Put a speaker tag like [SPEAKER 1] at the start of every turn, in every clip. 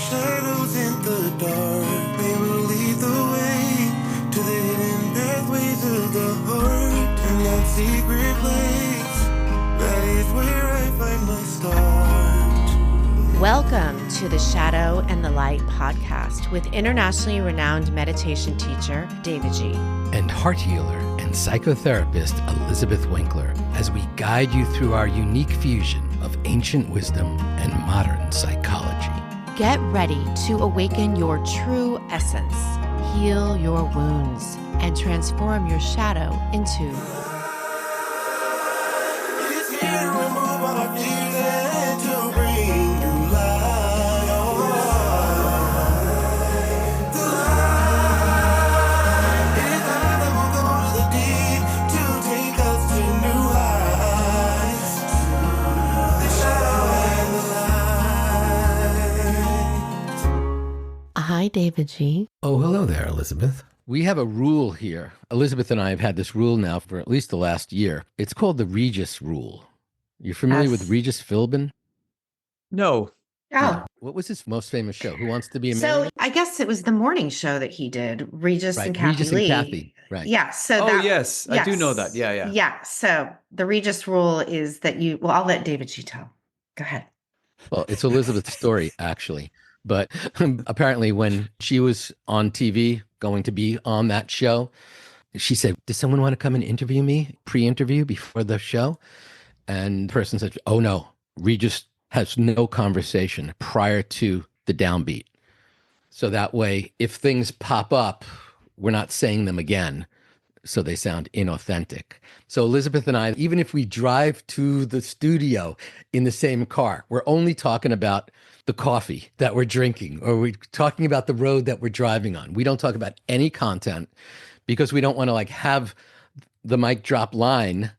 [SPEAKER 1] shadows in the dark, they will lead the way to the hidden pathways of the heart. In that secret place, that is where I find my start.
[SPEAKER 2] Welcome to the Shadow and the Light podcast with internationally renowned meditation teacher, davidji.
[SPEAKER 3] And heart healer and psychotherapist, Elizabeth Winkler, as we guide you through our unique fusion of ancient wisdom and modern psychology.
[SPEAKER 2] Get ready to awaken your true essence, heal your wounds, and transform your shadow into
[SPEAKER 1] It's here to remove all our fears and to bring you light. The light. It is time that we'll go to the deep to take us to new heights. The shadow and the light.
[SPEAKER 2] Hi, davidji.
[SPEAKER 3] Oh, hello there, Elizabeth. We have a rule here. Elizabeth and I have had this rule now for at least the last year. It's called the Regis rule. You're familiar with Regis Philbin?
[SPEAKER 4] No.
[SPEAKER 2] Oh,
[SPEAKER 3] What was his most famous show? Who Wants to Be a
[SPEAKER 2] so
[SPEAKER 3] Millionaire?
[SPEAKER 2] I guess it was the morning show that he did, Regis
[SPEAKER 3] Right,
[SPEAKER 2] and Kathy
[SPEAKER 3] Regis
[SPEAKER 2] Lee.
[SPEAKER 3] and Kathy. Right.
[SPEAKER 2] Yeah. So
[SPEAKER 4] Oh,
[SPEAKER 2] that,
[SPEAKER 4] yes. I do know that. Yeah.
[SPEAKER 2] Yeah. So the Regis rule is that I'll let davidji tell. Go ahead.
[SPEAKER 3] Well, it's Elizabeth's story, actually. But apparently when she was on TV, going to be on that show, she said, does someone want to come and interview me, pre-interview before the show? And the person said, oh, no, Regis has no conversation prior to the downbeat. So that way, if things pop up, we're not saying them again. So they sound inauthentic. So Elizabeth and I, even if we drive to the studio in the same car, we're only talking about the coffee that we're drinking, or we're talking about the road that we're driving on. We don't talk about any content because we don't want to have the mic drop line.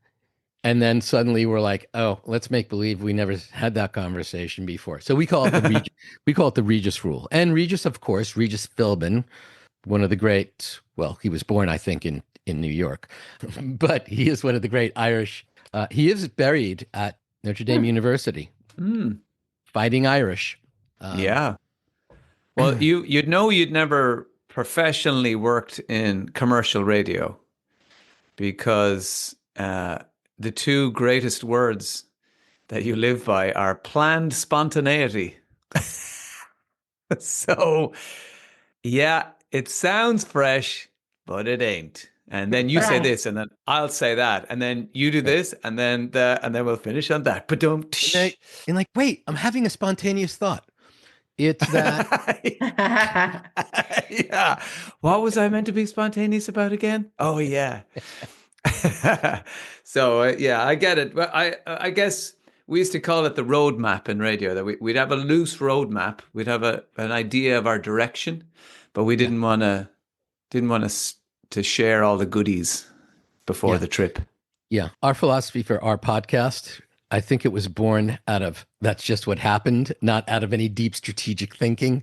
[SPEAKER 3] And then suddenly we're like, oh, let's make believe we never had that conversation before. So we call it the Regis rule. And Regis, of course, Regis Philbin, one of the great, well, he was born, I think, in New York, but he is one of the great Irish. He is buried at Notre Dame University, fighting Irish.
[SPEAKER 4] Yeah. Well, you'd never professionally worked in commercial radio because the two greatest words that you live by are planned spontaneity. So, yeah, it sounds fresh, but it ain't. And then you say this, and then I'll say that, and then you do this, and then we'll finish on that. But don't.
[SPEAKER 3] And wait, I'm having a spontaneous thought. It's that.
[SPEAKER 4] Yeah. What was I meant to be spontaneous about again? Oh yeah. So yeah, I get it. But I guess we used to call it the roadmap in radio. That we'd have a loose roadmap. We'd have an idea of our direction, but we didn't want to share all the goodies before the trip.
[SPEAKER 3] Yeah. Our philosophy for our podcast, I think it was born out of that's just what happened, not out of any deep strategic thinking.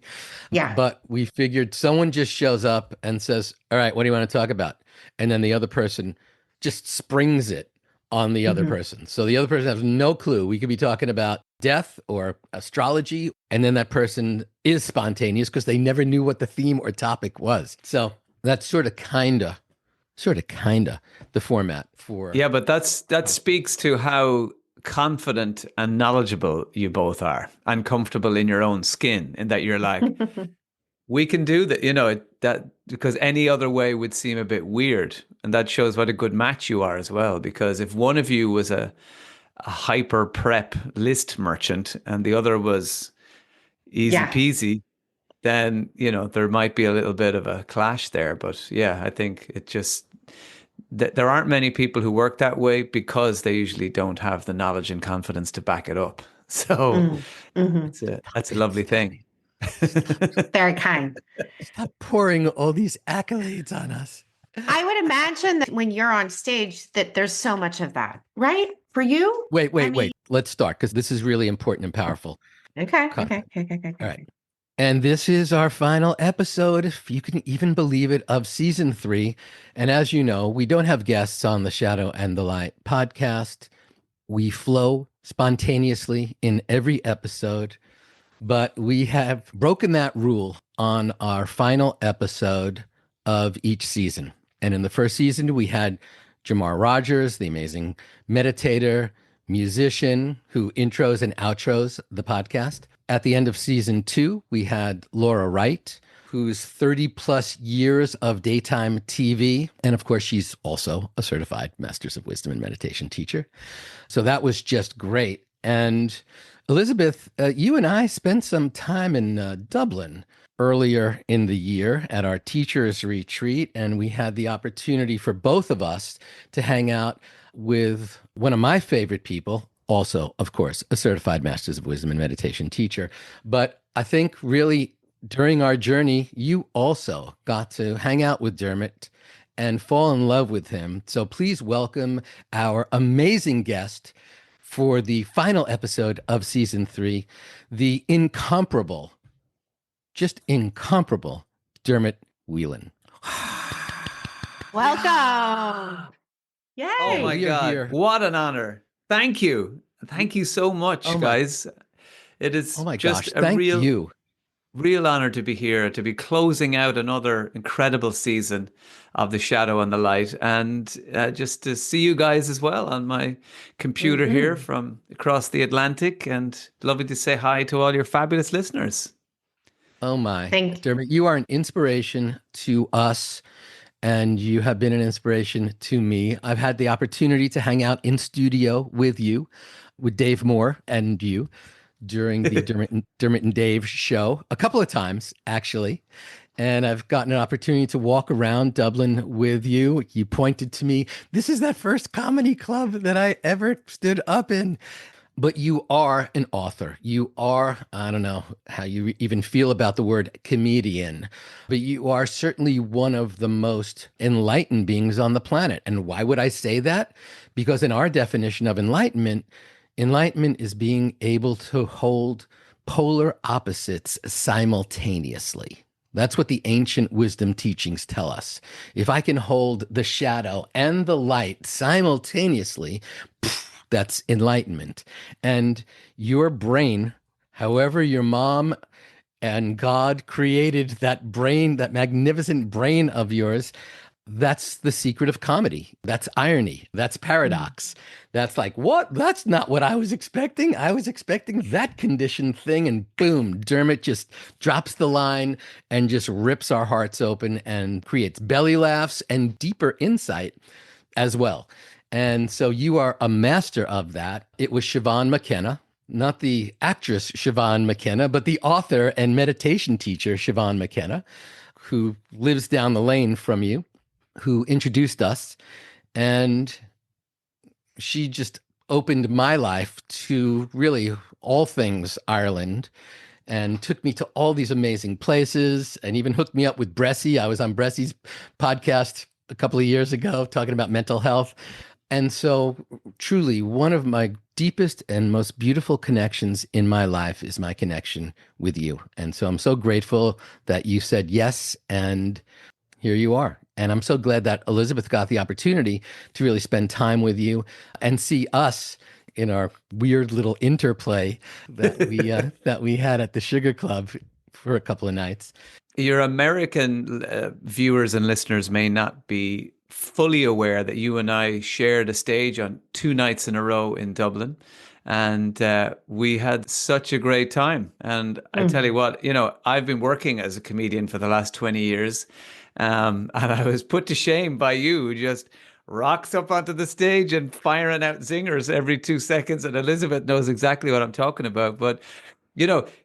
[SPEAKER 2] Yeah.
[SPEAKER 3] But we figured someone just shows up and says, all right, what do you want to talk about? And then the other person just springs it on the other person. So the other person has no clue. We could be talking about death or astrology, and then that person is spontaneous because they never knew what the theme or topic was. So that's sort of kinda the format for.
[SPEAKER 4] Yeah, but that speaks to how confident and knowledgeable you both are, and comfortable in your own skin, in that you're like, we can do that, that because any other way would seem a bit weird. And that shows what a good match you are as well. Because if one of you was a hyper prep list merchant and the other was easy peasy, then, there might be a little bit of a clash there. But yeah, I think it just, there aren't many people who work that way because they usually don't have the knowledge and confidence to back it up. So that's a lovely thing.
[SPEAKER 2] Very kind.
[SPEAKER 3] Stop pouring all these accolades on us.
[SPEAKER 2] I would imagine that when you're on stage that there's so much of that, right? For you?
[SPEAKER 3] Wait. Let's start because this is really important and powerful.
[SPEAKER 2] Okay.
[SPEAKER 3] All right. And this is our final episode, if you can even believe it, of season 3. And as you know, we don't have guests on the Shadow and the Light podcast. We flow spontaneously in every episode. But we have broken that rule on our final episode of each season. And in the first season, we had Jamar Rogers, the amazing meditator, musician who intros and outros the podcast. At the end of season 2, we had Laura Wright, who's 30 plus years of daytime TV. And of course, she's also a certified Masters of Wisdom and Meditation teacher. So that was just great. And Elizabeth, you and I spent some time in Dublin earlier in the year at our teachers retreat, and we had the opportunity for both of us to hang out with one of my favorite people, also, of course, a certified Masters of Wisdom and Meditation teacher. But I think really during our journey, you also got to hang out with Dermot and fall in love with him. So please welcome our amazing guest for the final episode of season 3, the incomparable, just incomparable Dermot Whelan.
[SPEAKER 2] Welcome. Yay.
[SPEAKER 4] Oh my
[SPEAKER 3] We are
[SPEAKER 4] God.
[SPEAKER 3] here.
[SPEAKER 4] What an honor. Thank you. Thank you so much, guys. It is
[SPEAKER 3] Oh my
[SPEAKER 4] just
[SPEAKER 3] gosh,
[SPEAKER 4] a
[SPEAKER 3] thank
[SPEAKER 4] real,
[SPEAKER 3] you.
[SPEAKER 4] real honor to be here, to be closing out another incredible season of The Shadow and the Light, and just to see you guys as well on my computer here from across the Atlantic, and lovely to say hi to all your fabulous listeners.
[SPEAKER 3] Oh my.
[SPEAKER 2] Thank you.
[SPEAKER 3] Dermot, you are an inspiration to us, and you have been an inspiration to me. I've had the opportunity to hang out in studio with you, with Dave Moore and you, during the Dermot and Dave show a couple of times, actually. And I've gotten an opportunity to walk around Dublin with you. You pointed to me, this is that first comedy club that I ever stood up in. But you are an author. You are, I don't know how you even feel about the word comedian, but you are certainly one of the most enlightened beings on the planet. And why would I say that? Because in our definition of enlightenment, enlightenment is being able to hold polar opposites simultaneously. That's what the ancient wisdom teachings tell us. If I can hold the shadow and the light simultaneously, that's enlightenment. And your brain, however your mom and God created that brain, that magnificent brain of yours, that's the secret of comedy. That's irony. That's paradox. That's like, what? That's not what I was expecting. I was expecting that conditioned thing. And boom, Dermot just drops the line and just rips our hearts open and creates belly laughs and deeper insight as well. And so you are a master of that. It was Siobhan McKenna, not the actress Siobhan McKenna, but the author and meditation teacher Siobhan McKenna, who lives down the lane from you, who introduced us. And she just opened my life to really all things Ireland and took me to all these amazing places and even hooked me up with Bressie. I was on Bressie's podcast a couple of years ago talking about mental health. And so truly one of my deepest and most beautiful connections in my life is my connection with you. And so I'm so grateful that you said yes, and here you are. And I'm so glad that Elizabeth got the opportunity to really spend time with you and see us in our weird little interplay that we had at the Sugar Club for a couple of nights.
[SPEAKER 4] Your American viewers and listeners may not be fully aware that you and I shared a stage on 2 nights in a row in Dublin. And we had such a great time. And I tell you what, I've been working as a comedian for the last 20 years. And I was put to shame by you, who just rocks up onto the stage and firing out zingers every 2 seconds. And Elizabeth knows exactly what I'm talking about. But,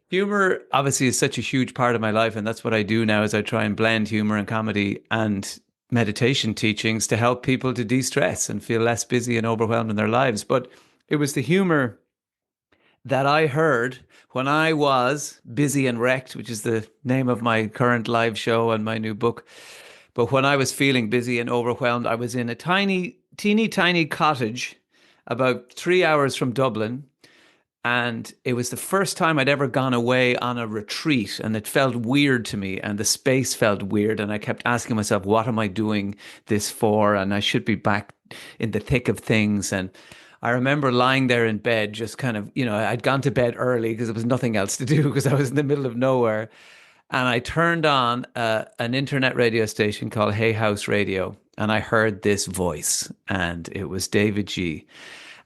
[SPEAKER 4] humor obviously is such a huge part of my life. And that's what I do now, is I try and blend humor and comedy and meditation teachings to help people to de-stress and feel less busy and overwhelmed in their lives. But it was the humor that I heard when I was busy and wrecked, which is the name of my current live show and my new book. But when I was feeling busy and overwhelmed, I was in a teeny tiny cottage about 3 hours from Dublin. And it was the first time I'd ever gone away on a retreat, and it felt weird to me, and the space felt weird. And I kept asking myself, what am I doing this for? And I should be back in the thick of things. And I remember lying there in bed, just kind of, I'd gone to bed early because there was nothing else to do because I was in the middle of nowhere. And I turned on an internet radio station called Hay House Radio, and I heard this voice, and it was davidji.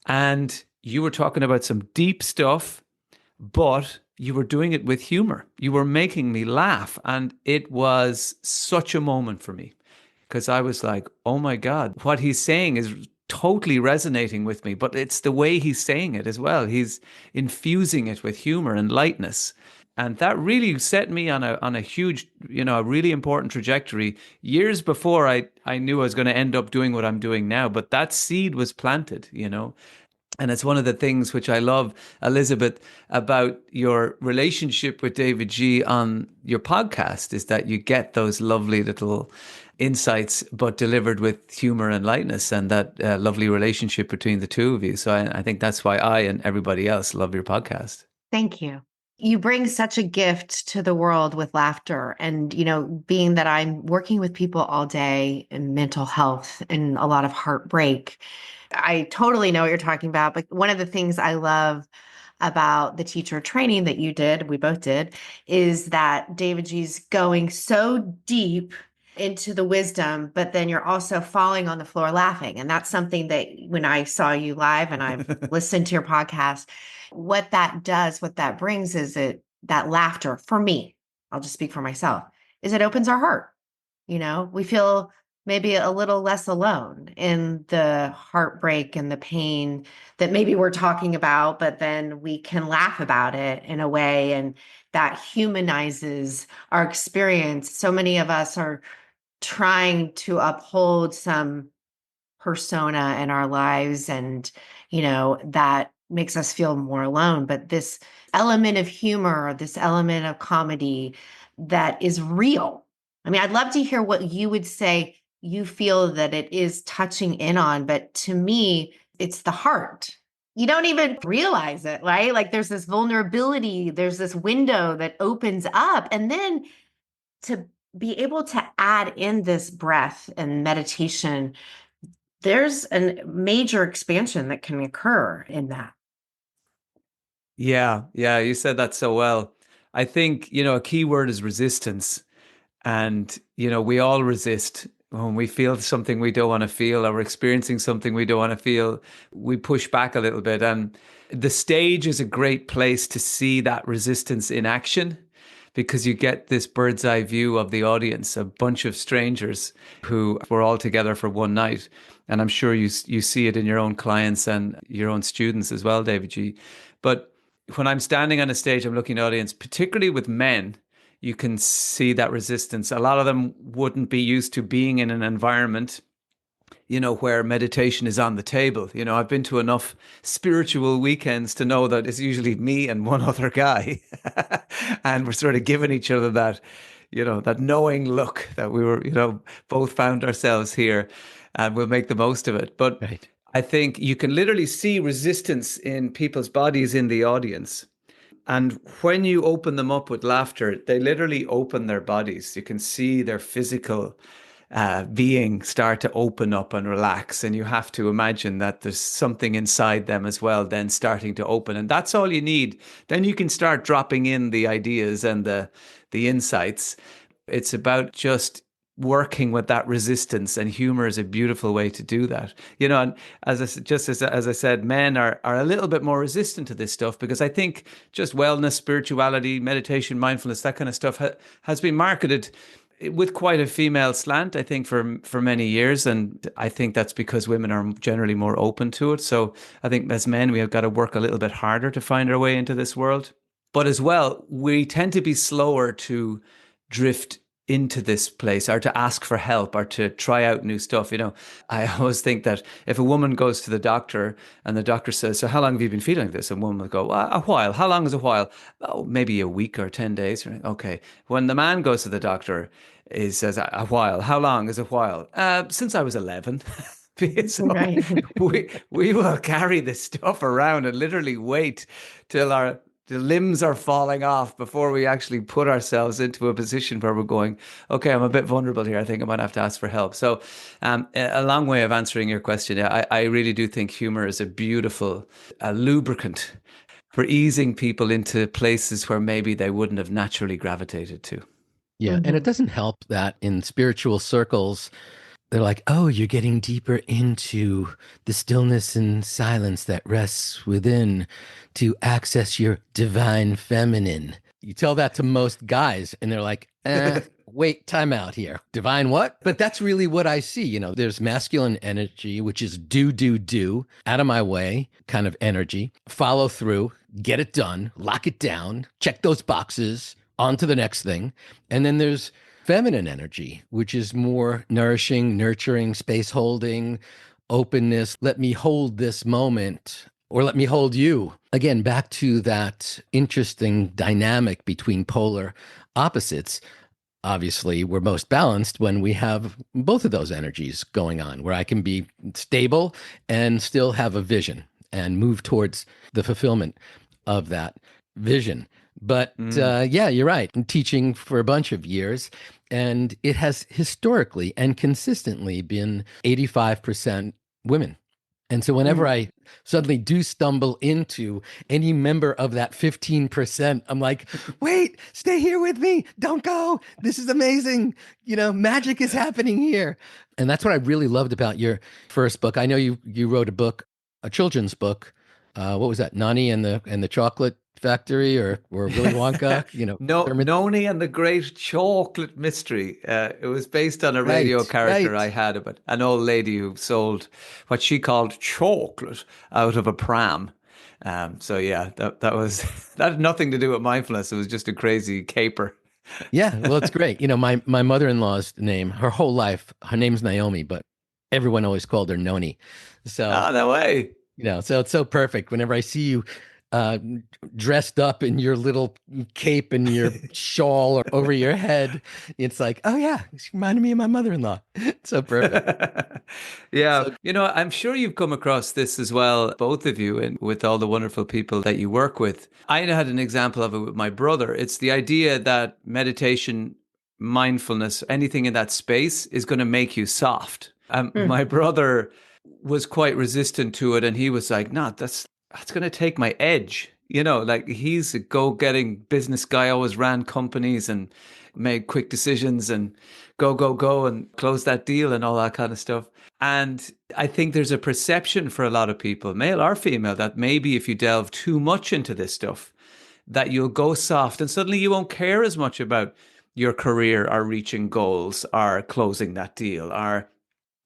[SPEAKER 4] And you were talking about some deep stuff, but you were doing it with humor. You were making me laugh. And it was such a moment for me because I was like, oh my God, what he's saying is totally resonating with me. But it's the way he's saying it as well. He's infusing it with humor and lightness. And that really set me on a huge, a really important trajectory years before I knew I was going to end up doing what I'm doing now. But that seed was planted. And it's one of the things which I love, Elizabeth, about your relationship with davidji on your podcast is that you get those lovely little insights, but delivered with humor and lightness, and that lovely relationship between the two of you. So I think that's why I and everybody else love your podcast.
[SPEAKER 2] Thank you. You bring such a gift to the world with laughter. And, being that I'm working with people all day in mental health and a lot of heartbreak, I totally know what you're talking about. But one of the things I love about the teacher training that you did, we both did, is that davidji's going so deep into the wisdom, but then you're also falling on the floor laughing. And that's something that when I saw you live and I've listened to your podcast, what that does, what that brings is that laughter for me, I'll just speak for myself, is it opens our heart. We feel maybe a little less alone in the heartbreak and the pain that maybe we're talking about, but then we can laugh about it in a way, and that humanizes our experience. So many of us are trying to uphold some persona in our lives, and that makes us feel more alone. But this element of humor, this element of comedy that is real. I mean, I'd love to hear what you would say you feel that it is touching in on, but to me, it's the heart. You don't even realize it, right? Like there's this vulnerability, there's this window that opens up, and then to be able to add in this breath and meditation, there's a major expansion that can occur in that.
[SPEAKER 4] Yeah, you said that so well. I think, a key word is resistance. And, we all resist when we feel something we don't want to feel, or we're experiencing something we don't want to feel. We push back a little bit. And the stage is a great place to see that resistance in action, because you get this bird's eye view of the audience, a bunch of strangers who were all together for one night. And I'm sure you see it in your own clients and your own students as well, davidji. But when I'm standing on a stage, I'm looking at the audience, particularly with men, you can see that resistance. A lot of them wouldn't be used to being in an environment, where meditation is on the table. I've been to enough spiritual weekends to know that it's usually me and one other guy. And we're sort of giving each other that, that knowing look that we were, both found ourselves here, and we'll make the most of it. But right. I think you can literally see resistance in people's bodies in the audience. And when you open them up with laughter, they literally open their bodies. You can see their physical being start to open up and relax. And you have to imagine that there's something inside them as well, then starting to open. And that's all you need. Then you can start dropping in the ideas and the insights. It's about just working with that resistance, and humor is a beautiful way to do that. And as I said, men are a little bit more resistant to this stuff, because I think just wellness, spirituality, meditation, mindfulness, that kind of stuff has been marketed with quite a female slant, I think, for many years. And I think that's because women are generally more open to it. So I think as men, we have got to work a little bit harder to find our way into this world. But as well, we tend to be slower to drift into this place, or to ask for help, or to try out new stuff. I always think that if a woman goes to the doctor and the doctor says, "So how long have you been feeling this?" And a woman will go, "A while." "How long is a while?" "Oh, maybe a week or 10 days. Okay. When the man goes to the doctor, he says, "A while." "How long is a while?" Since I was 11. So right. we will carry this stuff around and literally wait till the limbs are falling off before we actually put ourselves into a position where we're going, okay, I'm a bit vulnerable here. I think I might have to ask for help. So a long way of answering your question. I really do think humor is a beautiful lubricant for easing people into places where maybe they wouldn't have naturally gravitated to.
[SPEAKER 3] Yeah. And it doesn't help that in spiritual circles, they're like, oh, you're getting deeper into the stillness and silence that rests within to access your divine feminine. You tell that to most guys, and they're like, wait, time out here. Divine what? But that's really what I see. You know, there's masculine energy, which is do, out of my way kind of energy, follow through, get it done, lock it down, check those boxes, on to the next thing. And then there's feminine energy, which is more nourishing, nurturing, space holding, openness. Let me hold this moment, or let me hold you. Again, back to that interesting dynamic between polar opposites. Obviously, we're most balanced when we have both of those energies going on, where I can be stable and still have a vision and move towards the fulfillment of that vision. But yeah, you're right. I'm teaching for a bunch of years, and it has historically and consistently been 85% women. And so whenever I suddenly do stumble into any member of that 15%, I'm like, wait, stay here with me. Don't go. This is amazing. You know, magic is happening here. And that's what I really loved about your first book. I know you wrote a book, a children's book. What was that? Nani and the Chocolate Factory, or Willy Wonka, you know.
[SPEAKER 4] Noni and the Great Chocolate Mystery. It was based on a radio character I had about an old lady who sold what she called chocolate out of a pram. So yeah, that was that had nothing to do with mindfulness. It was just a crazy caper.
[SPEAKER 3] Yeah, well, it's great. You know, my mother-in-law's name, her whole life, her name's Naomi, but everyone always called her Noni. So
[SPEAKER 4] no way.
[SPEAKER 3] You know, so it's so perfect. Whenever I see you dressed up in your little cape and your shawl or over your head, it's like, oh yeah, she reminded me of my mother-in-law. It's so perfect.
[SPEAKER 4] Yeah. So, you know, I'm sure you've come across this as well, both of you, and with all the wonderful people that you work with. I had an example of it with my brother. It's the idea that meditation, mindfulness, anything in that space is going to make you soft. My brother was quite resistant to it, and he was like, no, that's going to take my edge. You know, like, he's a go-getting business guy, always ran companies and made quick decisions and go and close that deal and all that kind of stuff. And I think there's a perception for a lot of people, male or female, that maybe if you delve too much into this stuff, that you'll go soft and suddenly you won't care as much about your career or reaching goals or closing that deal, or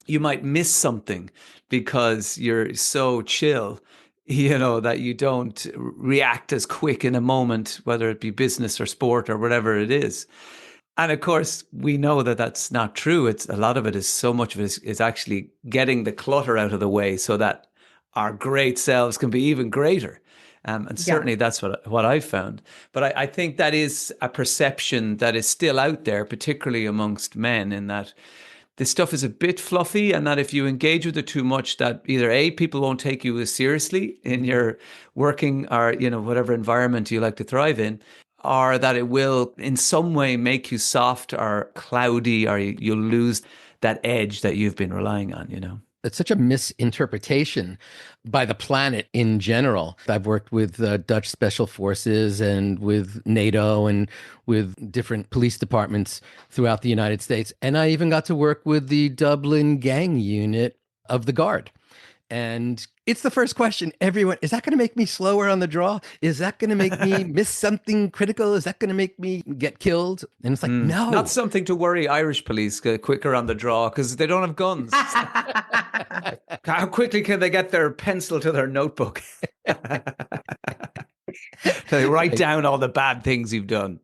[SPEAKER 4] you might miss something because you're so chill, you know, that you don't react as quick in a moment, whether it be business or sport or whatever it is. And of course, we know that that's not true. It's a lot of it is, so much of it is actually getting the clutter out of the way so that our great selves can be even greater. And certainly that's what I've found. But I think that is a perception that is still out there, particularly amongst men, in that this stuff is a bit fluffy, and that if you engage with it too much, that either A, people won't take you as seriously in your working or, you know, whatever environment you like to thrive in, or that it will in some way make you soft or cloudy, or you'll lose that edge that you've been relying on, you know.
[SPEAKER 3] It's such a misinterpretation by the planet in general. I've worked with Dutch special forces and with NATO and with different police departments throughout the United States. And I even got to work with the Dublin gang unit of the Guard. And it's the first question everyone, is that going to make me slower on the draw? Is that going to make me miss something critical? Is that going to make me get killed? And it's like, no.
[SPEAKER 4] Not something to worry Irish police get quicker on the draw because they don't have guns. How quickly can they get their pencil to their notebook? They write down all the bad things you've done.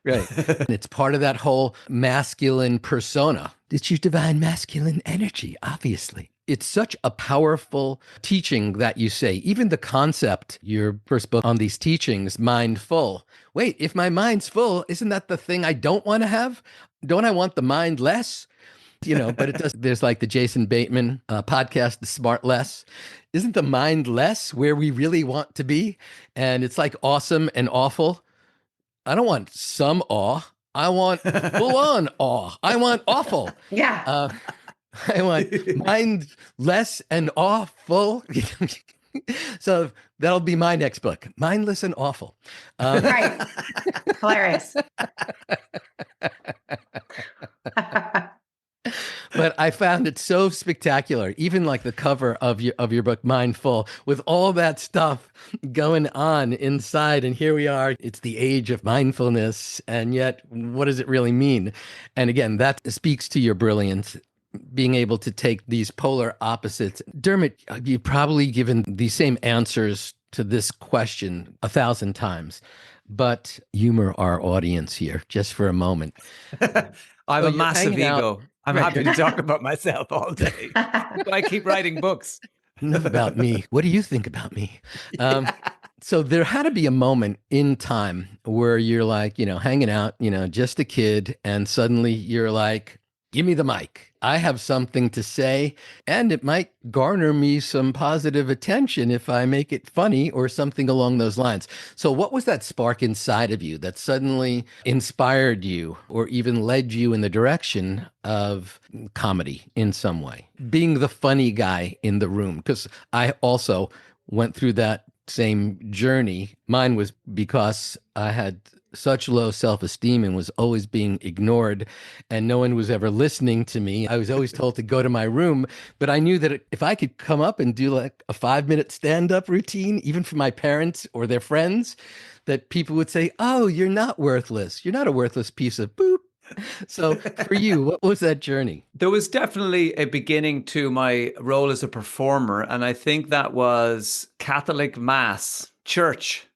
[SPEAKER 3] Right. And it's part of that whole masculine persona. It's your divine masculine energy, obviously. It's such a powerful teaching that you say, even the concept, your first book on these teachings, mindful. Wait, if my mind's full, isn't that the thing I don't want to have? Don't I want the mind less? But it does. There's like the Jason Bateman podcast, The Smart Less. Isn't the mind less where we really want to be? And it's like awesome and awful. I don't want some awe. I want full on awe. I want awful.
[SPEAKER 2] Yeah.
[SPEAKER 3] I want mind less and awful. So that'll be my next book, Mindless and Awful.
[SPEAKER 2] Right. Hilarious.
[SPEAKER 3] But I found it so spectacular, even like the cover of your book, Mindful, with all that stuff going on inside. And here we are. It's the age of mindfulness. And yet, what does it really mean? And again, that speaks to your brilliance, being able to take these polar opposites. Dermot, you've probably given the same answers to this question 1,000 times, but humor our audience here just for a moment.
[SPEAKER 4] I have a massive ego. I'm
[SPEAKER 3] Right.
[SPEAKER 4] happy to talk about myself all day. I keep writing books.
[SPEAKER 3] Enough about me. What do you think about me? So there had to be a moment in time where you're like, hanging out, just a kid, and suddenly you're like, give me the mic. I have something to say, and it might garner me some positive attention if I make it funny or something along those lines. So what was that spark inside of you that suddenly inspired you or even led you in the direction of comedy in some way? Being the funny guy in the room, because I also went through that same journey. Mine was because I had such low self-esteem and was always being ignored, and no one was ever listening to me. I was always told to go to my room, but I knew that if I could come up and do like a 5-minute stand-up routine, even for my parents or their friends, that people would say, oh, you're not worthless. You're not a worthless piece of boop. So for you, what was that journey?
[SPEAKER 4] There was definitely a beginning to my role as a performer, and I think that was Catholic Mass, church.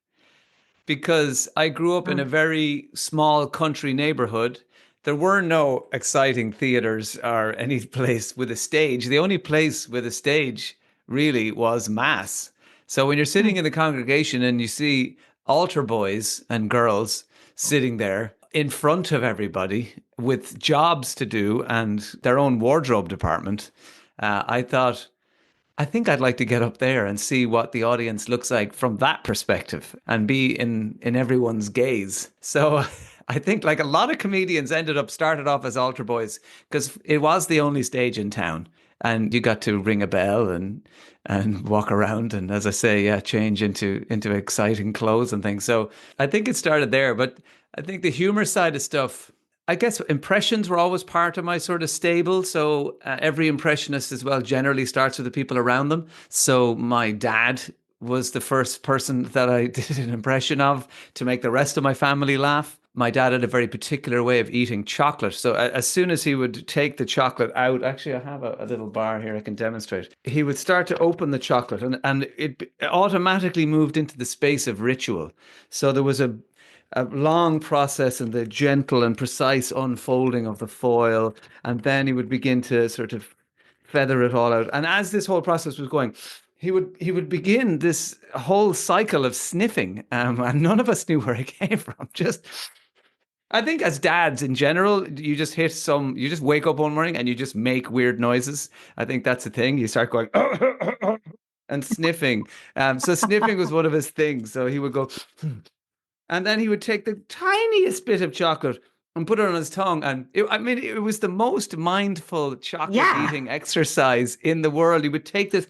[SPEAKER 4] Because I grew up in a very small country neighborhood. There were no exciting theaters or any place with a stage. The only place with a stage really was Mass. So when you're sitting in the congregation and you see altar boys and girls sitting there in front of everybody with jobs to do and their own wardrobe department, I thought, I think I'd like to get up there and see what the audience looks like from that perspective and be in everyone's gaze. So I think like a lot of comedians started off as altar boys because it was the only stage in town and you got to ring a bell and walk around and, as I say, change into exciting clothes and things. So I think it started there, but I think the humor side of stuff, I guess impressions were always part of my sort of stable. So every impressionist as well generally starts with the people around them. So my dad was the first person that I did an impression of to make the rest of my family laugh. My dad had a very particular way of eating chocolate. So as soon as he would take the chocolate out, actually, I have a little bar here I can demonstrate. He would start to open the chocolate and it automatically moved into the space of ritual. So there was a long process and the gentle and precise unfolding of the foil. And then he would begin to sort of feather it all out. And as this whole process was going, he would begin this whole cycle of sniffing. And none of us knew where it came from. I think as dads in general, you just wake up one morning and you just make weird noises. I think that's the thing. You start going and sniffing. So sniffing was one of his things. So he would go... And then he would take the tiniest bit of chocolate and put it on his tongue. And it was the most mindful chocolate eating exercise in the world. He would take this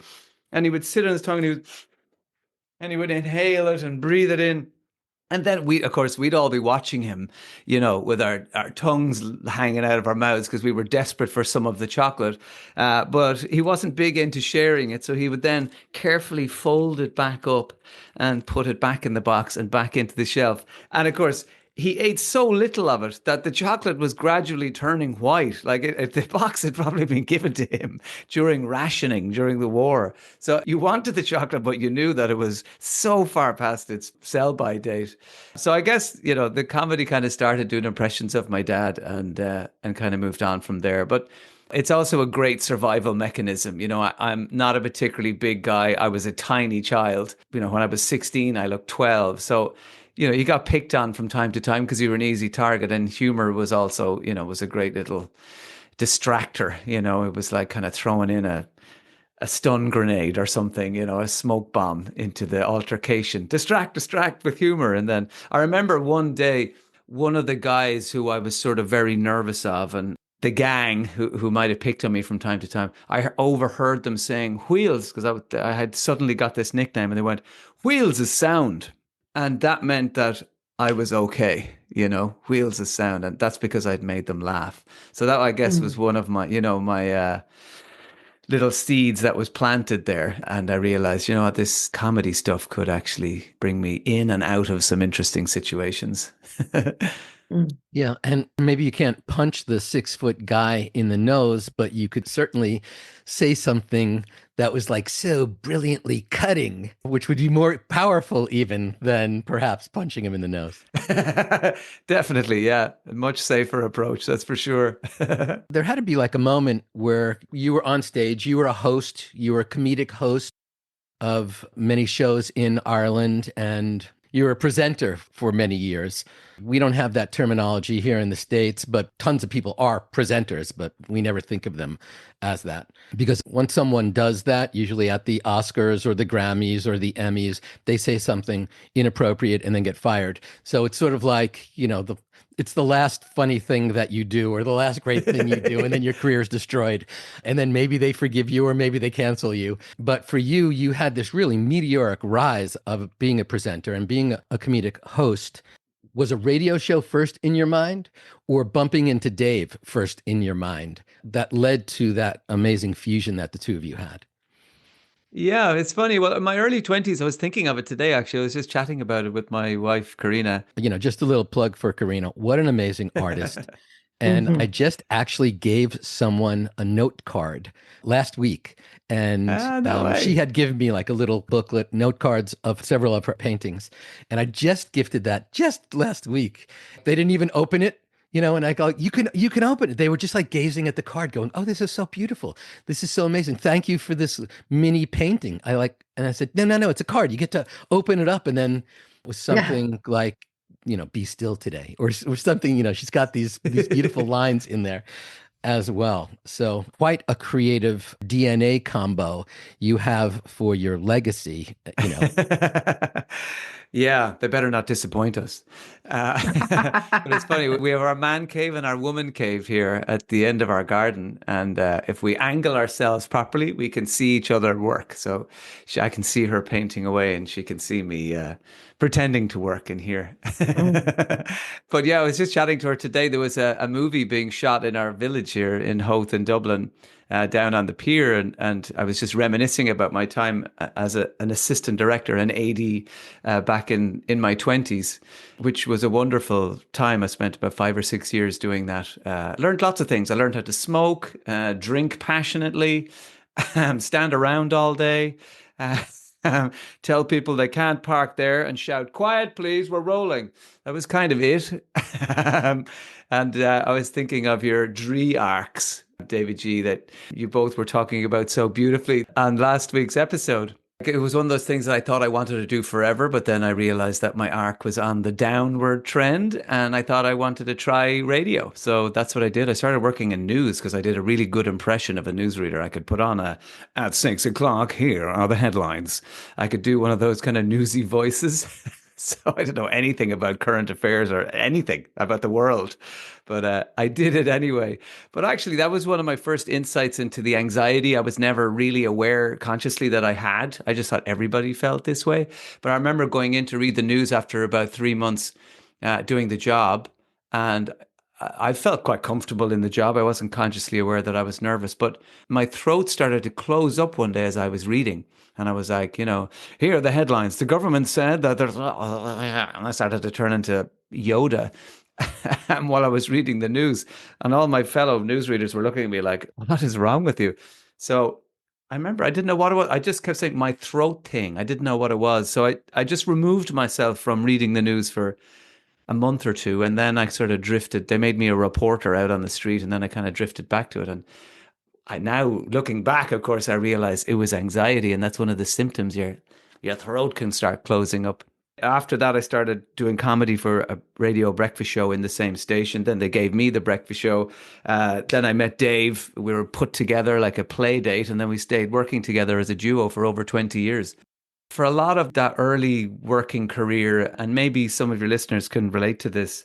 [SPEAKER 4] and he would sit on his tongue and he would inhale it and breathe it in. And then we'd all be watching him, with our tongues hanging out of our mouths because we were desperate for some of the chocolate. But he wasn't big into sharing it. So he would then carefully fold it back up and put it back in the box and back into the shelf. And of course, he ate so little of it that the chocolate was gradually turning white. Like the box had probably been given to him during rationing, during the war. So you wanted the chocolate, but you knew that it was so far past its sell-by date. So I guess, the comedy kind of started doing impressions of my dad and kind of moved on from there. But it's also a great survival mechanism. I'm not a particularly big guy. I was a tiny child. When I was 16, I looked 12. So you got picked on from time to time because you were an easy target, and humor was also, was a great little distractor. It was like kind of throwing in a stun grenade or something, a smoke bomb into the altercation. Distract with humor. And then I remember one day, one of the guys who I was sort of very nervous of, and the gang who might have picked on me from time to time, I overheard them saying Wheels, because I had suddenly got this nickname, and they went, Wheels is sound. And that meant that I was okay, Wheels is sound. And that's because I'd made them laugh. So that, I guess, was one of my, my little seeds that was planted there. And I realized, what, this comedy stuff could actually bring me in and out of some interesting situations.
[SPEAKER 3] Yeah. And maybe you can't punch the 6-foot guy in the nose, but you could certainly say something that was like so brilliantly cutting, which would be more powerful even than perhaps punching him in the nose.
[SPEAKER 4] Definitely. Yeah. A much safer approach. That's for sure.
[SPEAKER 3] There had to be like a moment where you were on stage, you were a host, you were a comedic host of many shows in Ireland, and you were a presenter for many years. We don't have that terminology here in the States, but tons of people are presenters, but we never think of them as that. Because when someone does that, usually at the Oscars or the Grammys or the Emmys, they say something inappropriate and then get fired. So it's sort of like, it's the last funny thing that you do or the last great thing you do, and then your career is destroyed. And then maybe they forgive you or maybe they cancel you. But for you, you had this really meteoric rise of being a presenter and being a comedic host. Was a radio show first in your mind, or bumping into Dave first in your mind, that led to that amazing fusion that the two of you had?
[SPEAKER 4] Yeah, it's funny. Well, in my early 20s, I was thinking of it today, actually. I was just chatting about it with my wife, Karina.
[SPEAKER 3] Just a little plug for Karina. What an amazing artist. And I just actually gave someone a note card last week. And
[SPEAKER 4] No
[SPEAKER 3] she
[SPEAKER 4] way.
[SPEAKER 3] had given me like a little booklet, note cards of several of her paintings. And I just gifted that just last week. They didn't even open it. And I go, you can open it. They were just like gazing at the card going, oh, this is so beautiful. This is so amazing. Thank you for this mini painting. And I said, no, it's a card. You get to open it up. And then with something like, be still today or something, she's got these beautiful lines in there as well. So quite a creative DNA combo you have for your legacy,
[SPEAKER 4] Yeah, they better not disappoint us. But it's funny, we have our man cave and our woman cave here at the end of our garden. And if we angle ourselves properly, we can see each other work. So I can see her painting away and she can see me pretending to work in here. But yeah, I was just chatting to her today. There was a movie being shot in our village here in Howth in Dublin. Down on the pier, and I was just reminiscing about my time as an assistant director, an AD, back in my 20s, which was a wonderful time. I spent about 5 or 6 years doing that. Learned lots of things. I learned how to smoke, drink passionately, stand around all day, tell people they can't park there, and shout, "Quiet, please, we're rolling." That was kind of it. And I was thinking of your Dree arcs, davidji, that you both were talking about so beautifully on last week's episode. It was one of those things that I thought I wanted to do forever, but then I realized that my arc was on the downward trend and I thought I wanted to try radio. So that's what I did. I started working in news because I did a really good impression of a newsreader. I could put on at 6 o'clock, here are the headlines. I could do one of those kind of newsy voices. So I don't know anything about current affairs or anything about the world, but I did it anyway. But actually, that was one of my first insights into the anxiety I was never really aware consciously that I had. I just thought everybody felt this way. But I remember going in to read the news after about 3 months doing the job, and I felt quite comfortable in the job. I wasn't consciously aware that I was nervous, but my throat started to close up one day as I was reading. And I was like, here are the headlines. The government said that there's, and I started to turn into Yoda. And while I was reading the news, and all my fellow newsreaders were looking at me like, what is wrong with you? So I remember I didn't know what it was. I just kept saying my throat thing. I didn't know what it was. So I just removed myself from reading the news for a month or two. And then I sort of drifted. They made me a reporter out on the street. And then I kind of drifted back to it. And I now, looking back, of course, I realized it was anxiety. And that's one of the symptoms. Your throat can start closing up. After that, I started doing comedy for a radio breakfast show in the same station. Then they gave me the breakfast show. Then I met Dave. We were put together like a play date, and then we stayed working together as a duo for over 20 years. For a lot of that early working career, and maybe some of your listeners can relate to this,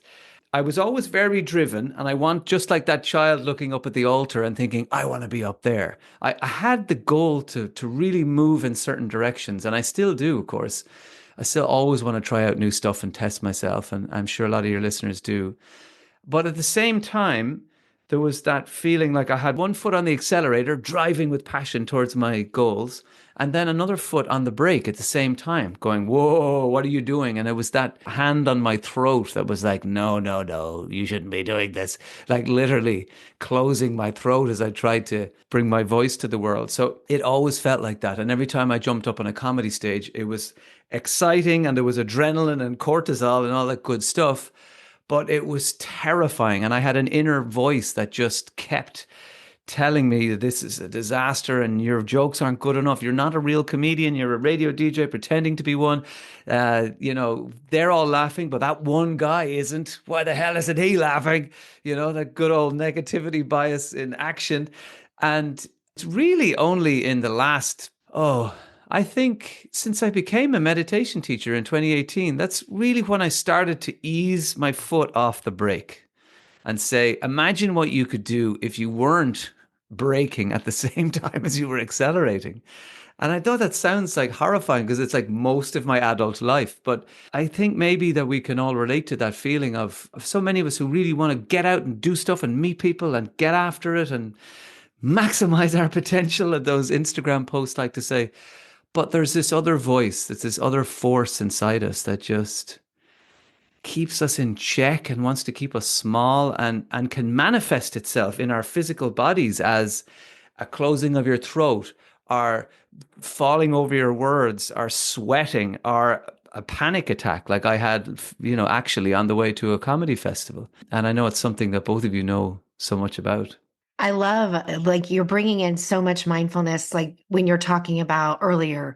[SPEAKER 4] I was always very driven, and I want, just like that child looking up at the altar and thinking, I want to be up there. I had the goal to really move in certain directions, and I still do, of course. I still always want to try out new stuff and test myself, and I'm sure a lot of your listeners do. But at the same time, there was that feeling like I had one foot on the accelerator, driving with passion towards my goals, and then another foot on the brake at the same time, going, whoa, what are you doing? And it was that hand on my throat that was like, no, no, no, you shouldn't be doing this. Like literally closing my throat as I tried to bring my voice to the world. So it always felt like that. And every time I jumped up on a comedy stage, it was exciting and there was adrenaline and cortisol and all that good stuff. But it was terrifying. And I had an inner voice that just kept telling me that this is a disaster and your jokes aren't good enough. You're not a real comedian. You're a radio DJ pretending to be one. They're all laughing, but that one guy isn't. Why the hell isn't he laughing? That good old negativity bias in action. And it's really only in the last, I think since I became a meditation teacher in 2018, that's really when I started to ease my foot off the brake and say, imagine what you could do if you weren't braking at the same time as you were accelerating. And I thought that sounds like horrifying because it's like most of my adult life. But I think maybe that we can all relate to that feeling of so many of us who really want to get out and do stuff and meet people and get after it and maximize our potential. And those Instagram posts like to say, but there's this other voice, there's this other force inside us that just keeps us in check and wants to keep us small and can manifest itself in our physical bodies as a closing of your throat, or falling over your words, or sweating, or a panic attack like I had, actually on the way to a comedy festival. And I know it's something that both of you know so much about.
[SPEAKER 2] I love, like, you're bringing in so much mindfulness, like when you're talking about earlier,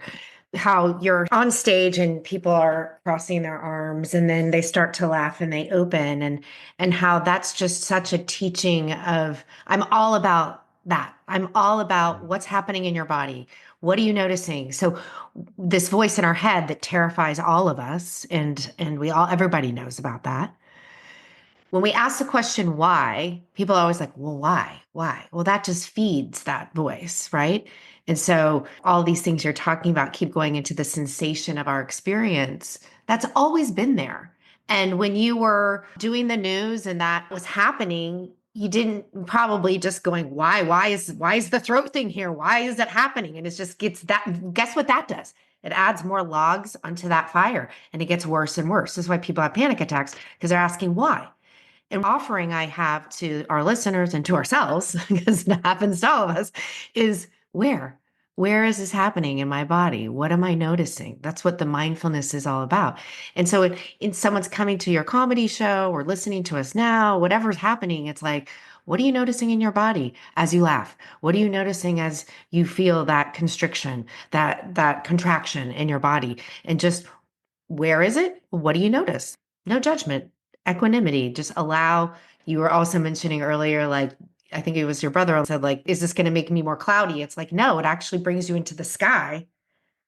[SPEAKER 2] how you're on stage and people are crossing their arms and then they start to laugh and they open, and how that's just such a teaching of, I'm all about that. I'm all about what's happening in your body. What are you noticing? So this voice in our head that terrifies all of us, and everybody knows about that. When we ask the question why, people are always like, well, why? Why? Well, that just feeds that voice, right? And so all these things you're talking about keep going into the sensation of our experience. That's always been there. And when you were doing the news and that was happening, you didn't probably just going, why? Why is the throat thing here? Why is that happening? And it just gets that. Guess what that does? It adds more logs onto that fire and it gets worse and worse. This is why people have panic attacks, because they're asking why. And offering I have to our listeners and to ourselves, because it happens to all of us, is where is this happening in my body? What am I noticing? That's what the mindfulness is all about. And so in someone's coming to your comedy show or listening to us now, whatever's happening, it's like, what are you noticing in your body as you laugh? What are you noticing as you feel that constriction, that contraction in your body? And just, where is it? What do you notice? No judgment. Equanimity, just allow. You were also mentioning earlier, like, I think it was your brother said, like, is this going to make me more cloudy? It's like, no, it actually brings you into the sky.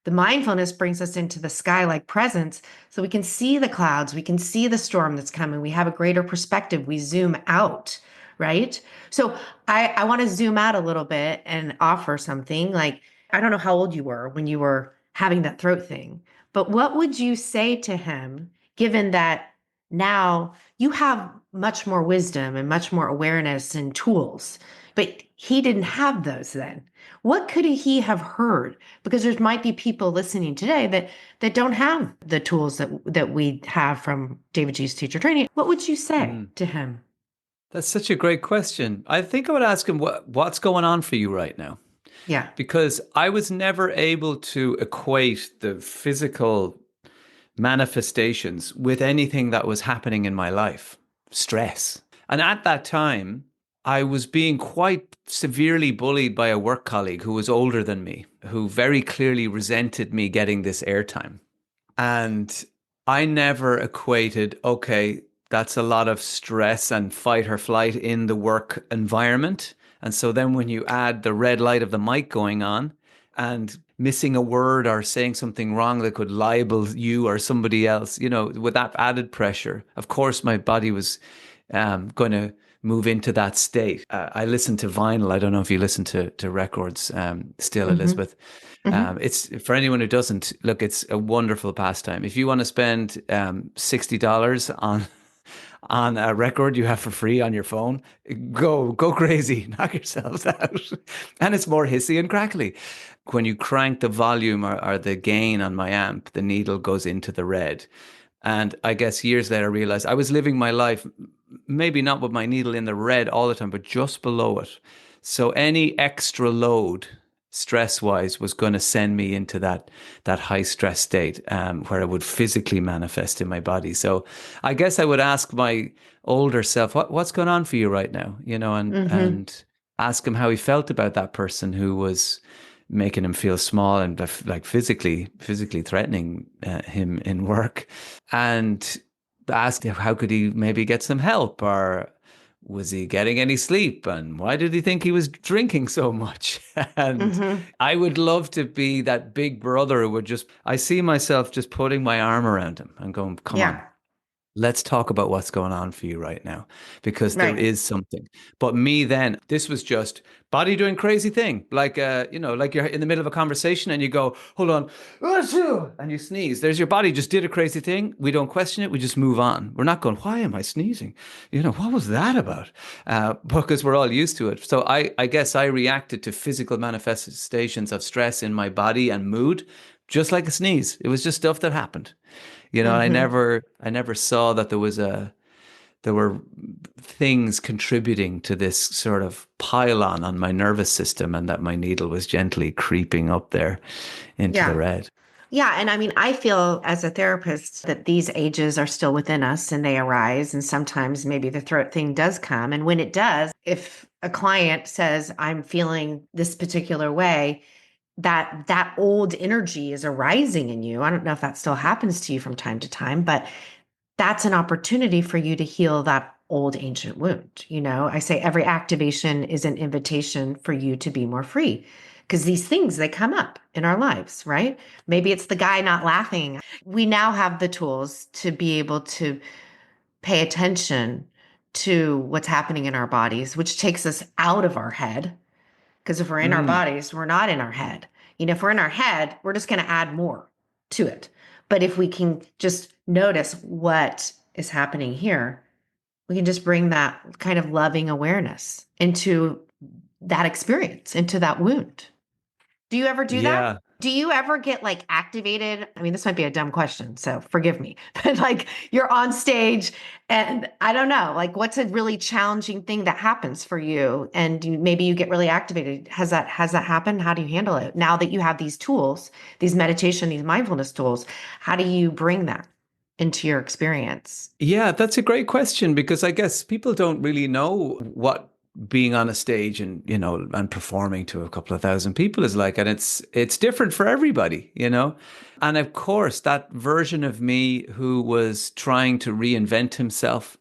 [SPEAKER 2] The mindfulness brings us into the sky like presence, so we can see the clouds, we can see the storm that's coming, we have a greater perspective, we zoom out, right? So I want to zoom out a little bit and offer something. Like, I don't know how old you were when you were having that throat thing, but what would you say to him, given that now you have much more wisdom and much more awareness and tools, but he didn't have those then? What could he have heard? Because there might be people listening today that don't have the tools that we have from David G's teacher training. What would you say to him?
[SPEAKER 4] That's such a great question. I think I would ask him, what's going on for you right now?
[SPEAKER 2] Yeah.
[SPEAKER 4] Because I was never able to equate the physical manifestations with anything that was happening in my life. Stress. And at that time, I was being quite severely bullied by a work colleague who was older than me, who very clearly resented me getting this airtime. And I never equated, okay, that's a lot of stress and fight or flight in the work environment. And so then when you add the red light of the mic going on and missing a word or saying something wrong that could libel you or somebody else, with that added pressure, of course, my body was going to move into that state. I listen to vinyl. I don't know if you listen to records still,
[SPEAKER 2] Mm-hmm.
[SPEAKER 4] Elizabeth.
[SPEAKER 2] Mm-hmm.
[SPEAKER 4] It's for anyone who doesn't look. It's a wonderful pastime. If you want to spend $60 on a record you have for free on your phone, go crazy, knock yourselves out, and it's more hissy and crackly. When you crank the volume or the gain on my amp, the needle goes into the red. And I guess years later, I realized I was living my life, maybe not with my needle in the red all the time, but just below it. So any extra load, stress wise, was going to send me into that high stress state, where it would physically manifest in my body. So I guess I would ask my older self, what's going on for you right now?
[SPEAKER 2] Mm-hmm.
[SPEAKER 4] And ask him how he felt about that person who was making him feel small and like physically threatening him in work, and asked him how could he maybe get some help, or was he getting any sleep, and why did he think he was drinking so much? And
[SPEAKER 2] Mm-hmm.
[SPEAKER 4] I would love to be that big brother who would I see myself just putting my arm around him and going, come on,
[SPEAKER 2] Yeah.
[SPEAKER 4] let's talk about what's going on for you right now, because there
[SPEAKER 2] Right.
[SPEAKER 4] is something. But me then, this was just body doing crazy thing. Like, like you're in the middle of a conversation and you go, hold on, achoo, and you sneeze. There's your body just did a crazy thing. We don't question it. We just move on. We're not going, why am I sneezing? What was that about? Because we're all used to it. So I guess I reacted to physical manifestations of stress in my body and mood, just like a sneeze. It was just stuff that happened.
[SPEAKER 2] Mm-hmm.
[SPEAKER 4] I never saw that there were things contributing to this sort of pile on my nervous system, and that my needle was gently creeping up there into the
[SPEAKER 2] Yeah.
[SPEAKER 4] red.
[SPEAKER 2] Yeah. And I mean, I feel as a therapist that these ages are still within us and they arise. And sometimes maybe the throat thing does come. And when it does, if a client says, I'm feeling this particular way, that old energy is arising in you. I don't know if that still happens to you from time to time, but that's an opportunity for you to heal that old ancient wound. I say every activation is an invitation for you to be more free because these things, they come up in our lives, right? Maybe it's the guy not laughing. We now have the tools to be able to pay attention to what's happening in our bodies, which takes us out of our head. Because if we're in our
[SPEAKER 4] Mm,
[SPEAKER 2] bodies, we're not in our head. If we're in our head, we're just going to add more to it. But if we can just notice what is happening here, we can just bring that kind of loving awareness into that experience, into that wound. Do you ever do that?
[SPEAKER 4] yeah.
[SPEAKER 2] Do you ever get like activated? I mean, this might be a dumb question, so forgive me. But like you're on stage and I don't know, like what's a really challenging thing that happens for you and maybe you get really activated. Has that happened? How do you handle it? Now that you have these tools, these meditation, these mindfulness tools, how do you bring that into your experience?
[SPEAKER 4] Yeah, that's a great question, because I guess people don't really know what being on a stage and performing to a couple of thousand people is like, and it's different for everybody. And of course, that version of me who was trying to reinvent himself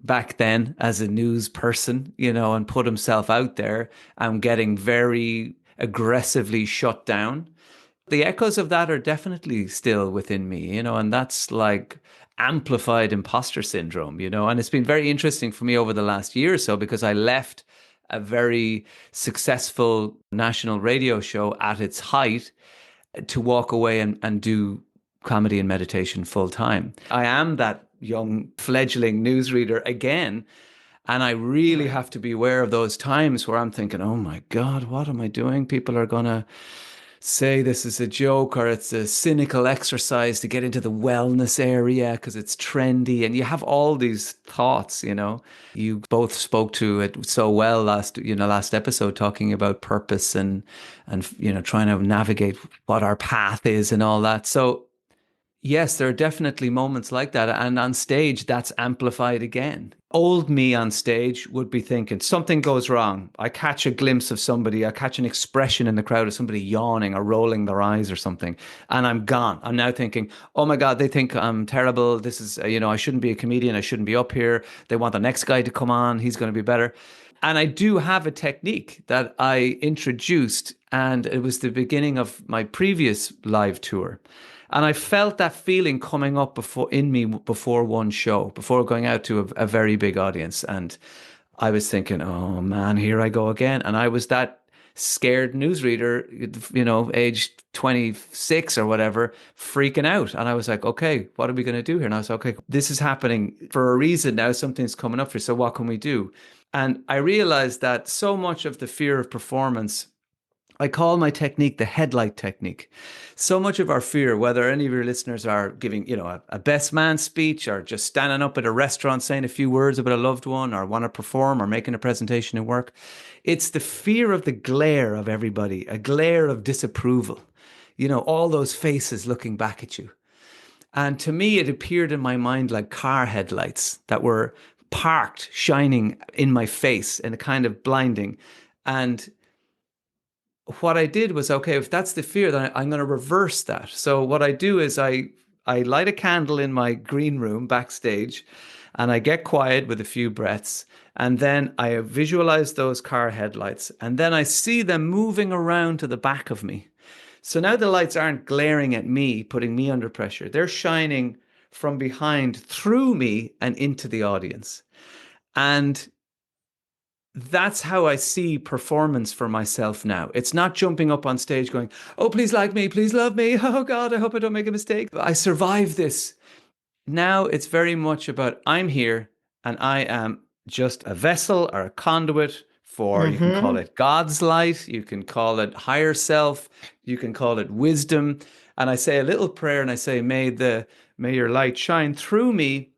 [SPEAKER 4] back then as a news person, and put himself out there and getting very aggressively shut down. The echoes of that are definitely still within me, and that's like amplified imposter syndrome, and it's been very interesting for me over the last year or so, because I left a very successful national radio show at its height to walk away and do comedy and meditation full time. I am that young fledgling newsreader again. And I really
[SPEAKER 2] Right.
[SPEAKER 4] have to be aware of those times where I'm thinking, oh my God, what am I doing? People are going to say this is a joke, or it's a cynical exercise to get into the wellness area because it's trendy. And you have all these thoughts. You both spoke to it so well last episode, talking about purpose and trying to navigate what our path is and all that. So yes, there are definitely moments like that. And on stage, that's amplified again. old me on stage would be thinking something goes wrong. I catch a glimpse of somebody, I catch an expression in the crowd of somebody yawning or rolling their eyes or something, and I'm gone. I'm now thinking, oh my God, they think I'm terrible. This is, I shouldn't be a comedian. I shouldn't be up here. They want the next guy to come on. He's going to be better. And I do have a technique that I introduced, and it was the beginning of my previous live tour. And I felt that feeling coming up before one show, before going out to a very big audience. And I was thinking, oh man, here I go again. And I was that scared newsreader, aged 26 or whatever, freaking out. And I was like, okay, what are we going to do here? And I was like, okay, this is happening for a reason now. Something's coming up here. So what can we do? And I realized that so much of the fear of performance, I call my technique the headlight technique. So much of our fear, whether any of your listeners are giving, a best man speech or just standing up at a restaurant saying a few words about a loved one or want to perform or making a presentation at work, it's the fear of the glare of everybody, a glare of disapproval, all those faces looking back at you. And to me, it appeared in my mind like car headlights that were parked, shining in my face and kind of blinding. And what I did was, okay, if that's the fear, then I'm going to reverse that. So what I do is I light a candle in my green room backstage, and I get quiet with a few breaths, and then I visualize those car headlights, and then I see them moving around to the back of me. So now the lights aren't glaring at me, putting me under pressure. They're shining from behind through me and into the audience. And that's how I see performance for myself now. It's not jumping up on stage going, oh, please like me, please love me. Oh God, I hope I don't make a mistake. I survived this. Now it's very much about I'm here and I am just a vessel or a conduit for, you can call it God's light, you can call it higher self, you can call it wisdom. And I say a little prayer and I say, may your light shine through me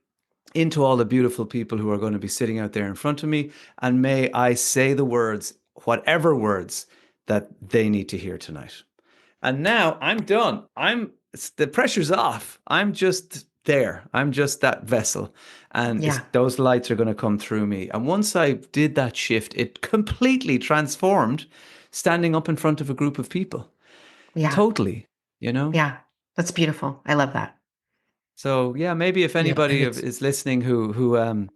[SPEAKER 4] into all the beautiful people who are going to be sitting out there in front of me. And may I say the words, whatever words that they need to hear tonight. And now I'm done. The pressure's off. I'm just there. I'm just that vessel. And those lights are going to come through me. And once I did that shift, it completely transformed standing up in front of a group of people.
[SPEAKER 2] Yeah.
[SPEAKER 4] Totally.
[SPEAKER 2] Yeah. That's beautiful. I love that.
[SPEAKER 4] So yeah, maybe if anybody is listening who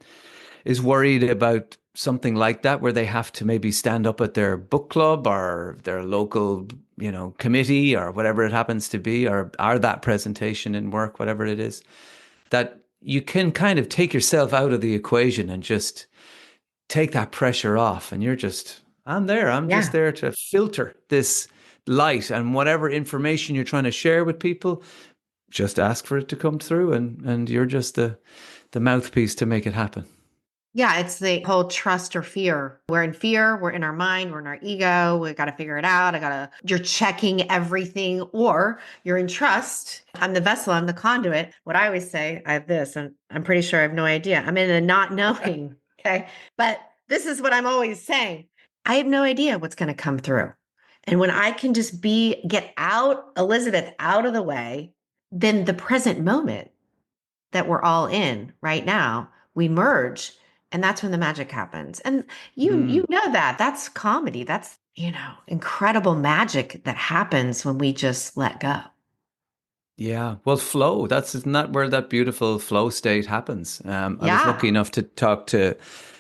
[SPEAKER 4] is worried about something like that, where they have to maybe stand up at their book club or their local, committee or whatever it happens to be, or that presentation in work, whatever it is, that you can kind of take yourself out of the equation and just take that pressure off. And you're just, I'm just there to filter this light and whatever information you're trying to share with people. Just ask for it to come through, and you're just the mouthpiece to make it happen.
[SPEAKER 2] Yeah, it's the whole trust or fear. We're in fear, we're in our mind, we're in our ego, we got to figure it out. You're checking everything, or you're in trust. I'm the vessel, I'm the conduit. What I always say, I have this, and I'm pretty sure I have no idea. I'm in a not knowing, okay? But this is what I'm always saying. I have no idea what's going to come through. And when I can just get Elizabeth out of the way, then the present moment that we're all in right now, we merge, and that's when the magic happens. And you know that's comedy. That's, incredible magic that happens when we just let go.
[SPEAKER 4] Yeah. Well, flow, isn't that where that beautiful flow state happens? I was lucky enough to talk to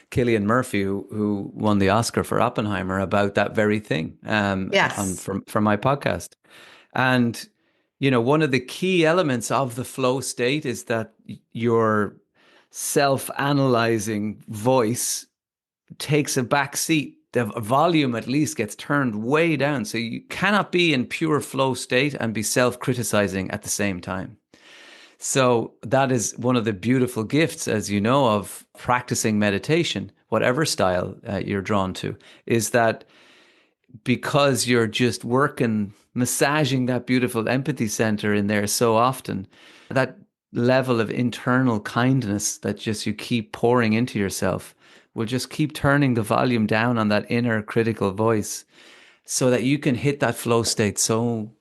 [SPEAKER 4] Cillian Murphy, who won the Oscar for Oppenheimer, about that very thing from my podcast. And one of the key elements of the flow state is that your self-analyzing voice takes a back seat. The volume at least gets turned way down. So you cannot be in pure flow state and be self-criticizing at the same time. So that is one of the beautiful gifts, as you know, of practicing meditation, whatever style you're drawn to, is that because you're just massaging that beautiful empathy center in there so often, that level of internal kindness that just you keep pouring into yourself will just keep turning the volume down on that inner critical voice so that you can hit that flow state so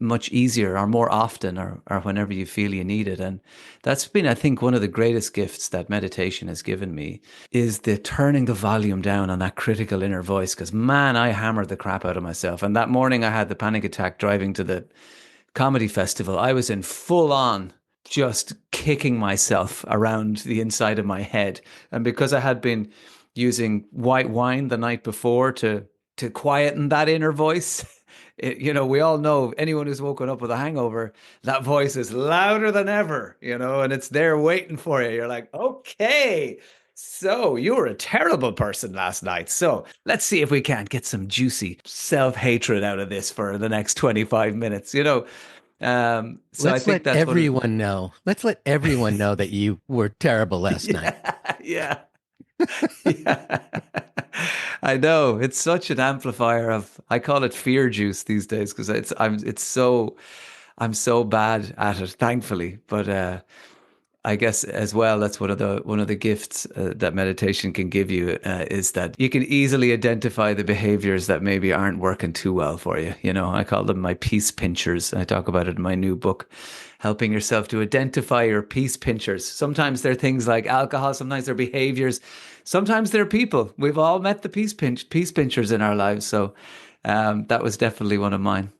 [SPEAKER 4] much easier or more often or whenever you feel you need it. And that's been, I think, one of the greatest gifts that meditation has given me is the turning the volume down on that critical inner voice. Because man, I hammered the crap out of myself. And that morning I had the panic attack driving to the comedy festival. I was in full on just kicking myself around the inside of my head. And because I had been using white wine the night before to quieten that inner voice, we all know anyone who's woken up with a hangover, that voice is louder than ever, and it's there waiting for you. You're like, okay, so you were a terrible person last night. So let's see if we can't get some juicy self-hatred out of this for the next 25 minutes, So I
[SPEAKER 3] Let's
[SPEAKER 4] think
[SPEAKER 3] let
[SPEAKER 4] that's
[SPEAKER 3] everyone know. Let's let everyone know that you were terrible last night.
[SPEAKER 4] Yeah. Yeah. I know. It's such an amplifier of, I call it fear juice these days because I'm so bad at it, thankfully. But I guess as well, that's one of the gifts that meditation can give you is that you can easily identify the behaviors that maybe aren't working too well for you. I call them my peace pinchers. I talk about it in my new book, Helping Yourself to Identify Your Peace Pinchers. Sometimes they're things like alcohol, sometimes they're behaviors, sometimes they're people. We've all met the peace pinchers in our lives. So that was definitely one of mine.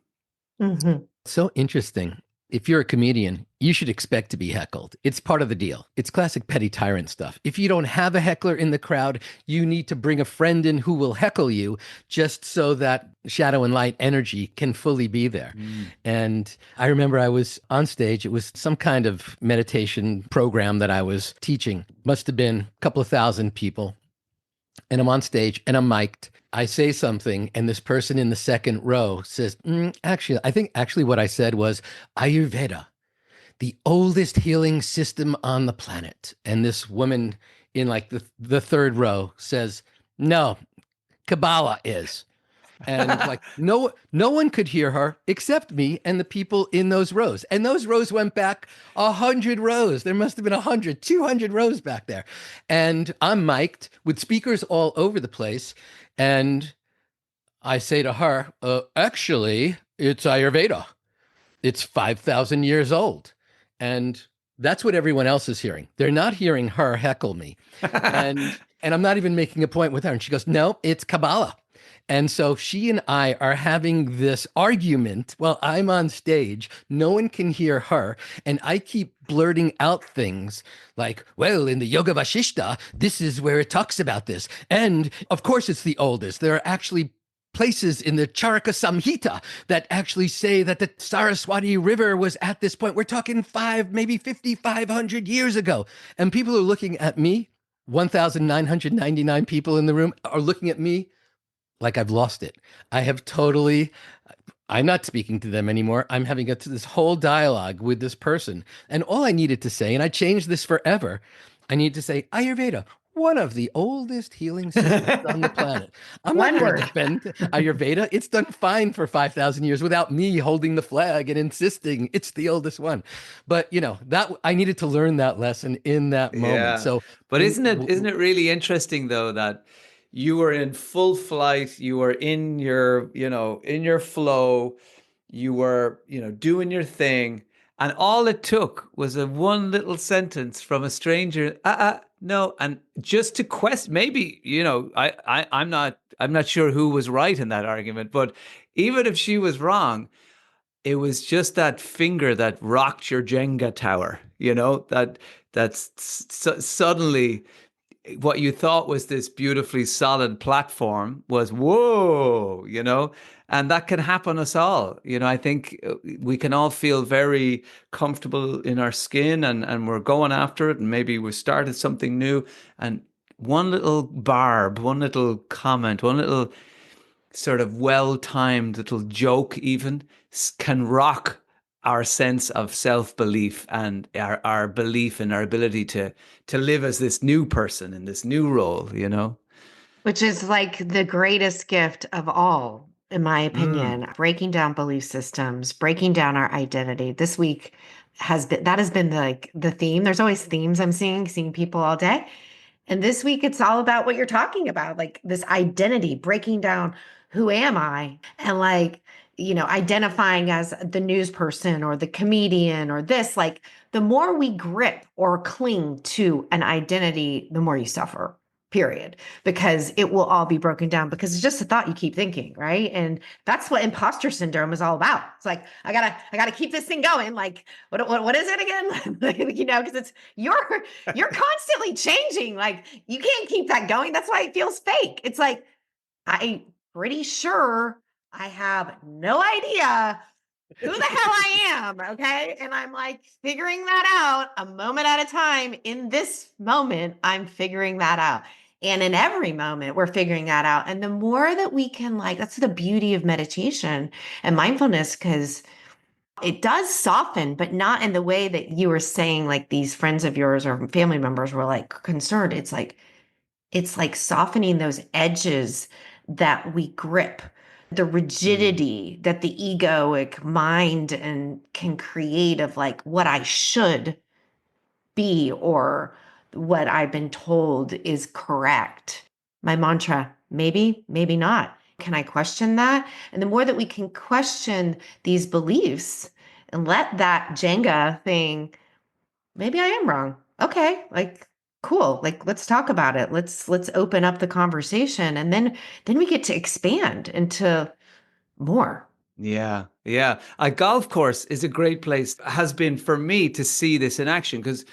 [SPEAKER 2] Mm-hmm.
[SPEAKER 3] So interesting. If you're a comedian, you should expect to be heckled. It's part of the deal. It's classic petty tyrant stuff. If you don't have a heckler in the crowd, you need to bring a friend in who will heckle you just so that shadow and light energy can fully be there. And I remember I was on stage. It was some kind of meditation program that I was teaching. Must have been a couple of thousand people. And I'm on stage and I'm mic'd. I say something and this person in the second row says, I think what I said was Ayurveda, the oldest healing system on the planet. And this woman in like the third row says, no, Kabbalah is. And like no one could hear her except me and the people in those rows. And those rows went back 100 rows. There must have been 100, 200 rows back there. And I'm mic'd with speakers all over the place. And I say to her, actually, it's Ayurveda. It's 5,000 years old. And that's what everyone else is hearing. They're not hearing her heckle me. And I'm not even making a point with her. And she goes, no, it's Kabbalah. And so she and I are having this argument while I'm on stage. No one can hear her. And I keep blurting out things like, well, in the Yoga Vasishta, this is where it talks about this. And of course, it's the oldest. There are actually places in the Charaka Samhita that actually say that the Saraswati River was at this point. We're talking maybe 5,500 years ago. And people are looking at me, 1,999 people in the room are looking at me like I've lost it. I'm not speaking to them anymore. I'm having this whole dialogue with this person. And all I needed to say, and I changed this forever, I need to say Ayurveda, one of the oldest healing systems on the planet. I'm not going to defend Ayurveda. It's done fine for 5,000 years without me holding the flag and insisting it's the oldest one. But that I needed to learn that lesson in that moment.
[SPEAKER 4] Yeah.
[SPEAKER 3] So,
[SPEAKER 4] but isn't it really interesting though that you were in full flight, you were in your, in your flow, you were, doing your thing, and all it took was a one little sentence from a stranger, no, and just to question, maybe, I'm not sure who was right in that argument, but even if she was wrong, it was just that finger that rocked your Jenga tower, suddenly what you thought was this beautifully solid platform was whoa, and that can happen us all. I think we can all feel very comfortable in our skin and we're going after it. And maybe we started something new and one little barb, one little comment, one little sort of well-timed little joke even can rock our sense of self-belief and our belief in our ability to live as this new person in this new role,
[SPEAKER 2] Which is like the greatest gift of all, in my opinion, breaking down belief systems, breaking down our identity. This week has been like the theme. There's always themes I'm seeing people all day. And this week it's all about what you're talking about, like this identity, breaking down who am I? And like identifying as the news person or the comedian or this, like the more we grip or cling to an identity, the more you suffer, period, because it will all be broken down because it's just a thought you keep thinking, right? And that's what imposter syndrome is all about. It's like, I gotta keep this thing going. Like, what is it again? Because it's, you're constantly changing. Like you can't keep that going. That's why it feels fake. It's like, I'm pretty sure I have no idea who the hell I am. Okay. And I'm like figuring that out a moment at a time. In this moment, I'm figuring that out. And in every moment, we're figuring that out. And the more that we can, like, that's the beauty of meditation and mindfulness, because it does soften, but not in the way that you were saying, like these friends of yours or family members were like concerned. It's like softening those edges that we grip, the rigidity that the egoic mind and can create of like what I should be or what I've been told is correct. My mantra, maybe, maybe not. Can I question that? And the more that we can question these beliefs and let that Jenga thing, maybe I am wrong. Okay, like cool. Like let's talk about it. Let's open up the conversation and then we get to expand into more.
[SPEAKER 4] Yeah, yeah. A golf course is a great place, has been for me to see this in action, because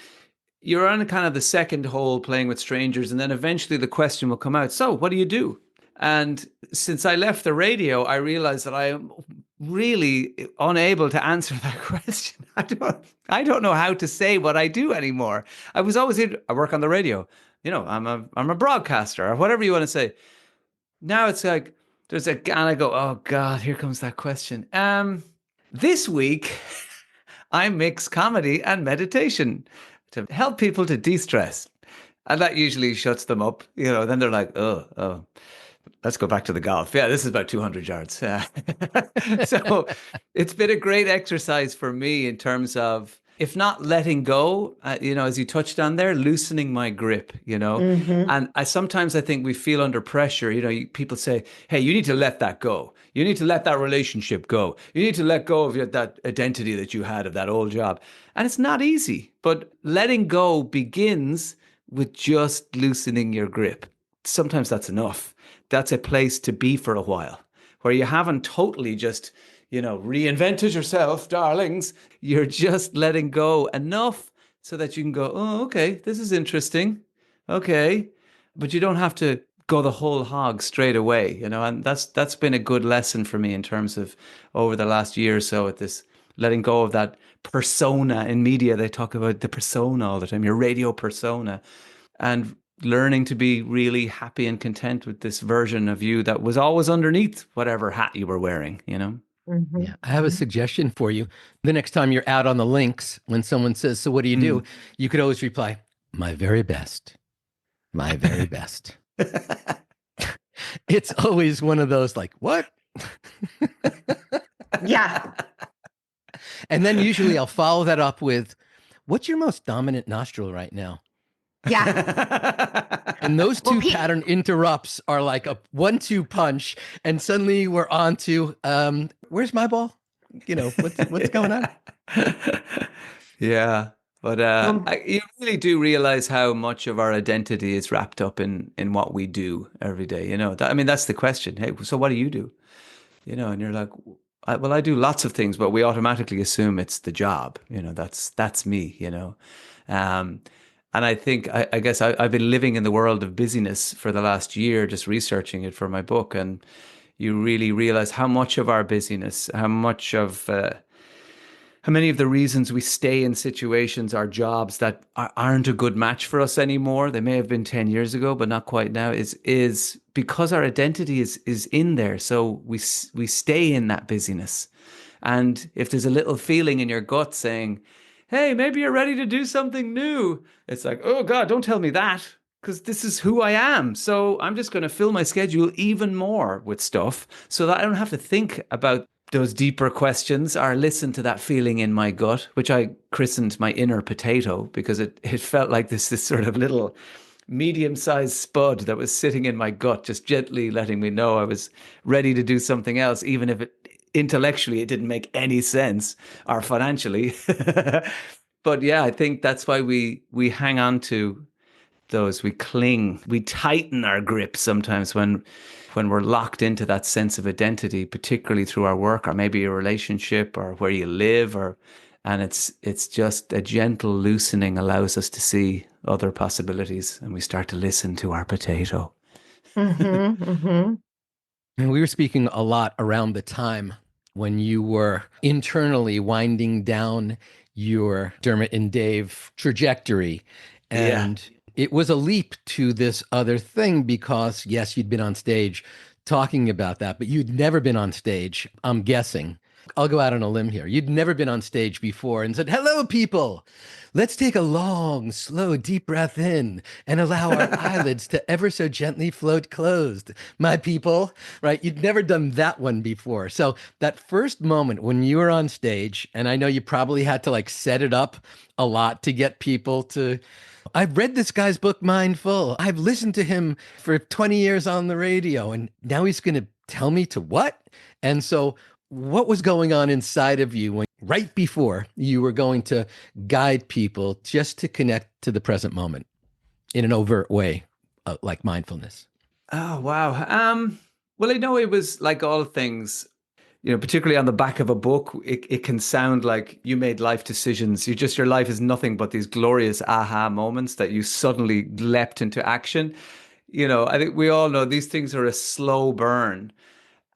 [SPEAKER 4] you're on kind of the second hole playing with strangers, and then eventually the question will come out, so what do you do? And since I left the radio, I realized that I am really unable to answer that question. I don't know how to say what I do anymore. I was always I work on the radio. I'm a broadcaster or whatever you want to say. Now it's like and I go, oh God, here comes that question. This week I mix comedy and meditation to help people to de-stress. And that usually shuts them up. Then they're like, oh, let's go back to the golf. Yeah, this is about 200 yards. So it's been a great exercise for me in terms of, if not letting go, as you touched on there, loosening my grip,
[SPEAKER 2] Mm-hmm.
[SPEAKER 4] And sometimes I think we feel under pressure. People say, hey, you need to let that go. You need to let that relationship go. You need to let go of that identity that you had of that old job. And it's not easy, but letting go begins with just loosening your grip. Sometimes that's enough. That's a place to be for a while, where you haven't totally just, reinvented yourself, darlings. You're just letting go enough so that you can go, oh, okay, this is interesting. Okay. But you don't have to go the whole hog straight away, and that's been a good lesson for me in terms of over the last year or so, at this letting go of that persona. In media, they talk about the persona all the time, your radio persona, and learning to be really happy and content with this version of you that was always underneath whatever hat you were wearing,
[SPEAKER 2] Mm-hmm.
[SPEAKER 3] Yeah, I have a suggestion for you. The next time you're out on the links, when someone says, so what do you do? You could always reply, my very best. My very best. It's always one of those like, what?
[SPEAKER 2] Yeah.
[SPEAKER 3] And then usually I'll follow that up with, what's your most dominant nostril right now?
[SPEAKER 2] Yeah.
[SPEAKER 3] And those two pattern interrupts are like a 1-2 punch. And suddenly we're on to, where's my ball? What's going on?
[SPEAKER 4] Yeah. But you really do realize how much of our identity is wrapped up in what we do every day. That's the question. Hey, so what do you do? And you're like, I do lots of things, but we automatically assume it's the job. That's me, and I think, I guess I've been living in the world of busyness for the last year, just researching it for my book. And you really realize how much of our busyness, how many of the reasons we stay in situations are jobs that aren't a good match for us anymore. They may have been 10 years ago, but not quite now, is because our identity is in there. So we stay in that busyness. And if there's a little feeling in your gut saying, hey, maybe you're ready to do something new, it's like, oh God, don't tell me that, because this is who I am. So I'm just going to fill my schedule even more with stuff so that I don't have to think about those deeper questions or listen to that feeling in my gut, which I christened my inner potato, because it felt like this sort of little medium-sized spud that was sitting in my gut, just gently letting me know I was ready to do something else, even if intellectually, it didn't make any sense, or financially. But yeah, I think that's why we hang on to those. We cling, we tighten our grip sometimes when we're locked into that sense of identity, particularly through our work or maybe a relationship or where you live, or and it's just a gentle loosening allows us to see other possibilities, and we start to listen to our potato.
[SPEAKER 3] And we were speaking a lot around the time when you were internally winding down your Dermot and Dave trajectory.
[SPEAKER 4] Yeah.
[SPEAKER 3] And it was a leap to this other thing because, yes, you'd been on stage talking about that, but you'd never been on stage, I'm guessing. I'll go out on a limb here. You'd never been on stage before and said, "Hello, people. Let's take a long, slow, deep breath in and allow our eyelids to ever so gently float closed, my people," right? You'd never done that one before. So that first moment when you were on stage, and I know you probably had to like set it up a lot to get people to, "I've read this guy's book, Mindful. I've listened to him for 20 years on the radio, and now he's going to tell me to what?" And so what was going on inside of you when right before you were going to guide people just to connect to the present moment in an overt way, like mindfulness?
[SPEAKER 4] Oh, wow. Well, I know it was like all things, particularly on the back of a book, it can sound like you made life decisions. Your life is nothing but these glorious aha moments that you suddenly leapt into action. I think we all know these things are a slow burn.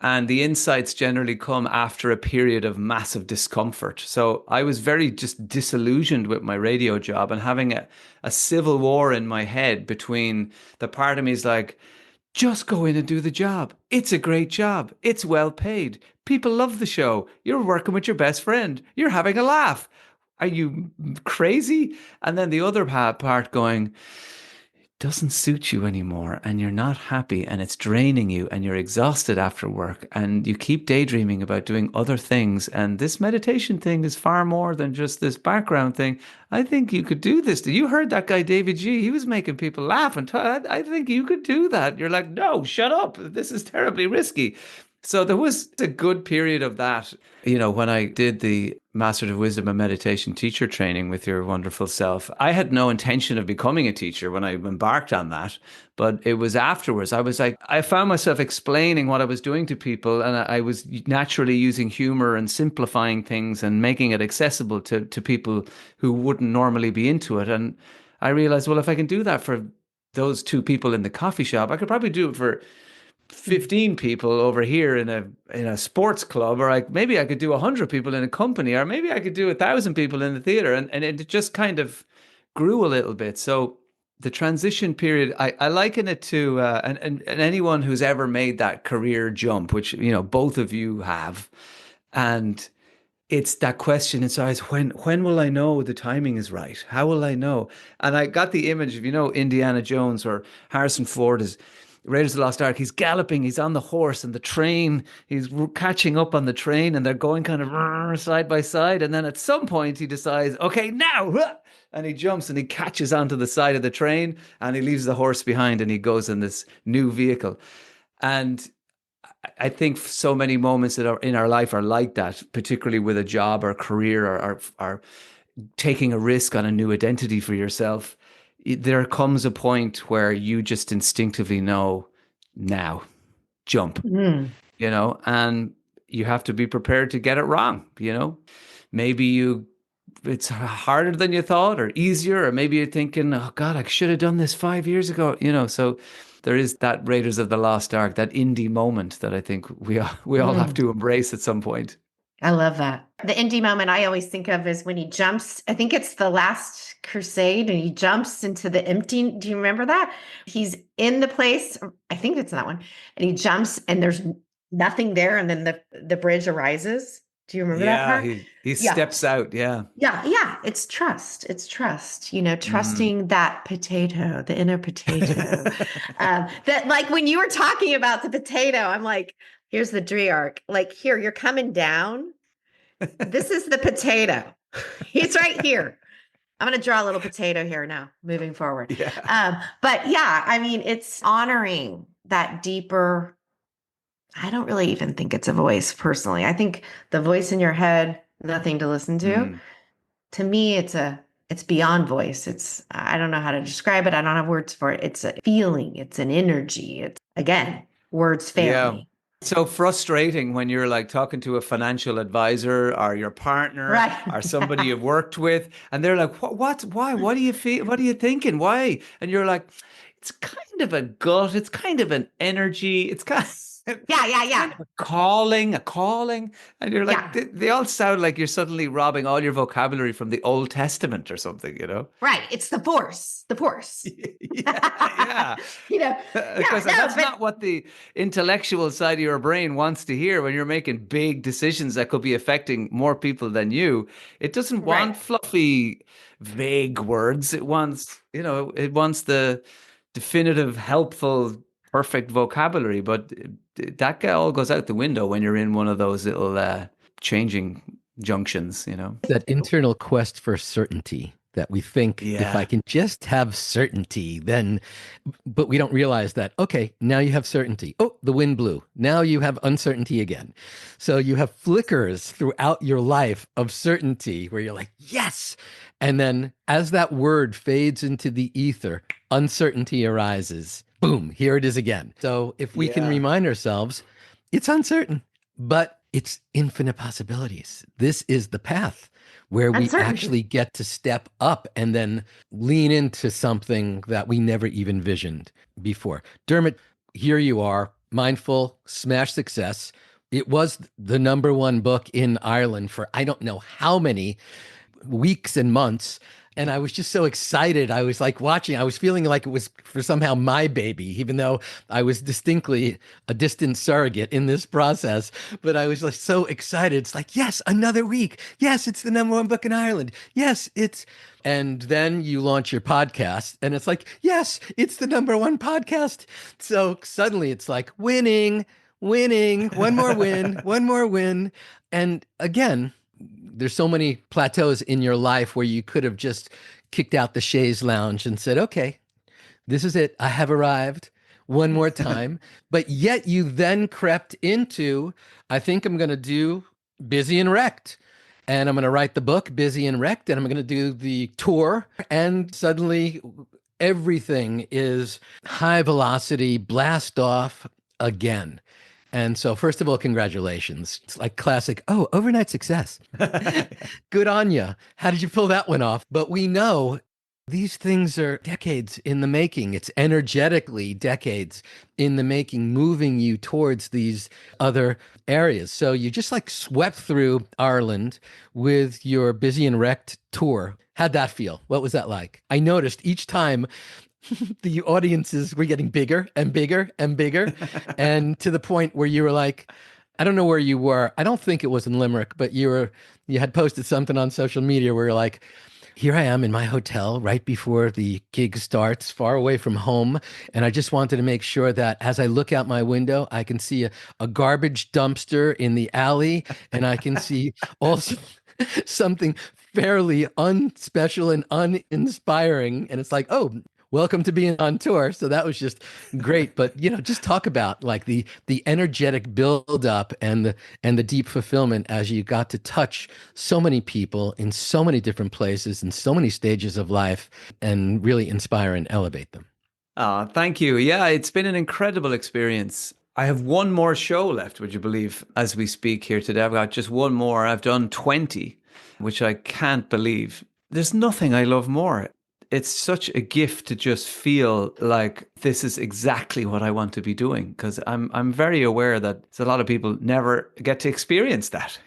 [SPEAKER 4] And the insights generally come after a period of massive discomfort. So I was very just disillusioned with my radio job and having a civil war in my head between the part of me is like, just go in and do the job. It's a great job. It's well paid. People love the show. You're working with your best friend. You're having a laugh. Are you crazy? And then the other part going, doesn't suit you anymore and you're not happy and it's draining you and you're exhausted after work and you keep daydreaming about doing other things, and this meditation thing is far more than just this background thing. I think you could do this. You heard that guy davidji, he was making people laugh and I think you could do that. You're like, no, shut up, this is terribly risky. So there was a good period of that. When I did the Master of Wisdom and Meditation teacher training with your wonderful self, I had no intention of becoming a teacher when I embarked on that. But it was afterwards, I was like, I found myself explaining what I was doing to people. And I was naturally using humor and simplifying things and making it accessible to people who wouldn't normally be into it. And I realized, well, if I can do that for those two people in the coffee shop, I could probably do it for 15 people over here in a sports club, or maybe I could do 100 people in a company, or maybe I could do 1,000 people in the theater, and it just kind of grew a little bit. So the transition period, I liken it to and anyone who's ever made that career jump, which both of you have, and it's that question inside, when will I know the timing is right? How will I know? And I got the image of Indiana Jones or Harrison Ford is Raiders of the Lost Ark. He's galloping, he's on the horse, and the train, he's catching up on the train, and they're going kind of side by side. And then at some point, he decides, okay, now, and he jumps and he catches onto the side of the train, and he leaves the horse behind, and he goes in this new vehicle. And I think so many moments that are in our life are like that, particularly with a job or career or taking a risk on a new identity for yourself. There comes a point where you just instinctively know, now, jump, and you have to be prepared to get it wrong. Maybe it's harder than you thought or easier, or maybe you're thinking, oh God, I should have done this 5 years ago, so there is that Raiders of the Lost Ark, that indie moment that I think we all have to embrace at some point.
[SPEAKER 2] I love that. The indie moment I always think of is when he jumps. I think it's the Last Crusade, and he jumps into the empty. Do you remember that? He's in the place. I think it's that one. And he jumps and there's nothing there. And then the bridge arises. Do you remember that part?
[SPEAKER 4] He steps out. Yeah.
[SPEAKER 2] Yeah. It's trust. It's trust, trusting that potato, the inner potato. That, like, when you were talking about the potato, I'm like, here's the Driarch. Like, here, you're coming down. This is the potato. He's right here. I'm going to draw a little potato here now, moving forward.
[SPEAKER 4] Yeah.
[SPEAKER 2] But yeah, I mean, it's honoring that deeper I don't really even think it's a voice personally. I think the voice in your head, nothing to listen to.
[SPEAKER 4] Mm.
[SPEAKER 2] To me, it's beyond voice. I don't know how to describe it. I don't have words for it. It's a feeling, it's an energy. It's again, words fail
[SPEAKER 4] Yeah.
[SPEAKER 2] me.
[SPEAKER 4] So frustrating when you're like talking to a financial advisor or your partner
[SPEAKER 2] Right.
[SPEAKER 4] or somebody you've worked with, and they're like, why, what do you feel, what are you thinking? Why? And you're like, it's kind of a gut, it's kind of an energy, it's kind
[SPEAKER 2] Yeah, yeah,
[SPEAKER 4] it's kind
[SPEAKER 2] yeah.
[SPEAKER 4] of a calling. And you're like,
[SPEAKER 2] Yeah.
[SPEAKER 4] they all sound like you're suddenly robbing all your vocabulary from the Old Testament or something, you know?
[SPEAKER 2] Right. It's the force. The force.
[SPEAKER 4] Yeah.
[SPEAKER 2] You know, yeah,
[SPEAKER 4] Because
[SPEAKER 2] no,
[SPEAKER 4] that's
[SPEAKER 2] but
[SPEAKER 4] not what the intellectual side of your brain wants to hear when you're making big decisions that could be affecting more people than you. It doesn't want
[SPEAKER 2] right.
[SPEAKER 4] fluffy, vague words. It wants the definitive, helpful, perfect vocabulary. But that all goes out the window when you're in one of those little changing junctions, you know?
[SPEAKER 3] That internal quest for certainty that we think if I
[SPEAKER 4] Yeah.
[SPEAKER 3] can just have certainty, then, but we don't realize that, okay, now you have certainty. Oh, the wind blew. Now you have uncertainty again. So you have flickers throughout your life of certainty where you're like, yes. And then as that word fades into the ether, uncertainty arises. Boom, here it is again. So if we can
[SPEAKER 4] Yeah.
[SPEAKER 3] remind ourselves, it's uncertain, but it's infinite possibilities. This is the path where we
[SPEAKER 2] Uncertainty.
[SPEAKER 3] actually get to step up and then lean into something that we never even visioned before. Dermot, here you are, mindful, smash success. It was the number one book in Ireland for I don't know how many weeks and months. And I was just so excited. I was like watching, I was feeling like it was for somehow my baby, even though I was distinctly a distant surrogate in this process. But I was like so excited. It's like, yes, another week. Yes, it's the number one book in Ireland. Yes, it's. And then you launch your podcast, and it's like, yes, it's the number one podcast. So suddenly it's like winning, winning, one more win, one more win. And again, there's so many plateaus in your life where you could have just kicked out the chaise lounge and said, okay, this is it. I have arrived one more time. But yet you then crept into, I think I'm going to do Busy and Wrecked. And I'm going to write the book, Busy and Wrecked. And I'm going to do the tour. And suddenly everything is high velocity, blast off again. And so, first of all, congratulations. It's like classic, oh, overnight success. Good on you. How did you pull that one off? But we know these things are decades in the making. It's energetically decades in the making, moving you towards these other areas. So you just like swept through Ireland with your Busy and Wrecked tour. How'd that feel? What was that like? I noticed each time the audiences were getting bigger and bigger and bigger, and to the point where you were like, I don't know where you were. I don't think it was in Limerick, but you had posted something on social media where you're like, here I am in my hotel right before the gig starts, far away from home. And I just wanted to make sure that as I look out my window, I can see a garbage dumpster in the alley, and I can see also something fairly unspecial and uninspiring. And it's like, oh, welcome to being on tour. So that was just great. But just talk about like the energetic buildup and the deep fulfillment as you got to touch so many people in so many different places and so many stages of life and really inspire and elevate them.
[SPEAKER 4] Oh, thank you. Yeah, it's been an incredible experience. I have one more show left, would you believe, as we speak here today. I've got just one more. I've done 20, which I can't believe. There's nothing I love more. It's such a gift to just feel like this is exactly what I want to be doing, because I'm very aware that there's a lot of people never get to experience that,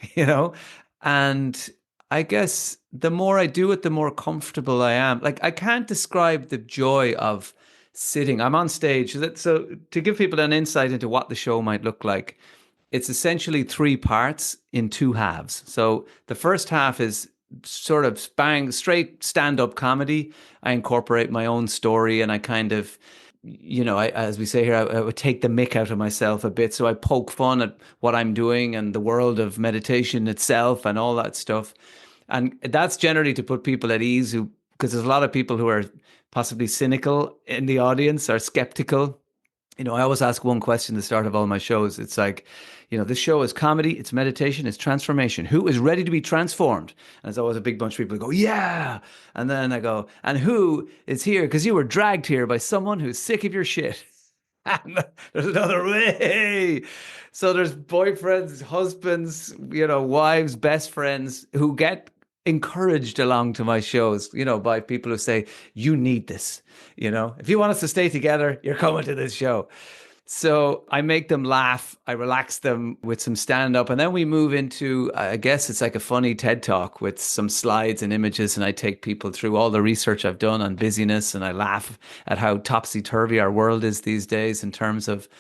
[SPEAKER 4] And I guess the more I do it, the more comfortable I am. Like, I can't describe the joy of sitting. I'm on stage. So to give people an insight into what the show might look like, it's essentially three parts in two halves. So the first half is sort of bang straight stand-up comedy. I incorporate my own story, and I kind of, as we say here, I would take the mick out of myself a bit. So I poke fun at what I'm doing and the world of meditation itself and all that stuff. And that's generally to put people at ease, because there's a lot of people who are possibly cynical in the audience or skeptical. I always ask one question at the start of all my shows. It's like, this show is comedy, it's meditation, it's transformation. Who is ready to be transformed? And there's always a big bunch of people who go, yeah. And then I go, and who is here because you were dragged here by someone who's sick of your shit? And there's another way. So there's boyfriends, husbands, wives, best friends who get encouraged along to my shows, by people who say, you need this. If you want us to stay together, you're coming to this show. So I make them laugh. I relax them with some stand up. And then we move into, I guess it's like a funny TED talk with some slides and images. And I take people through all the research I've done on busyness. And I laugh at how topsy turvy our world is these days in terms of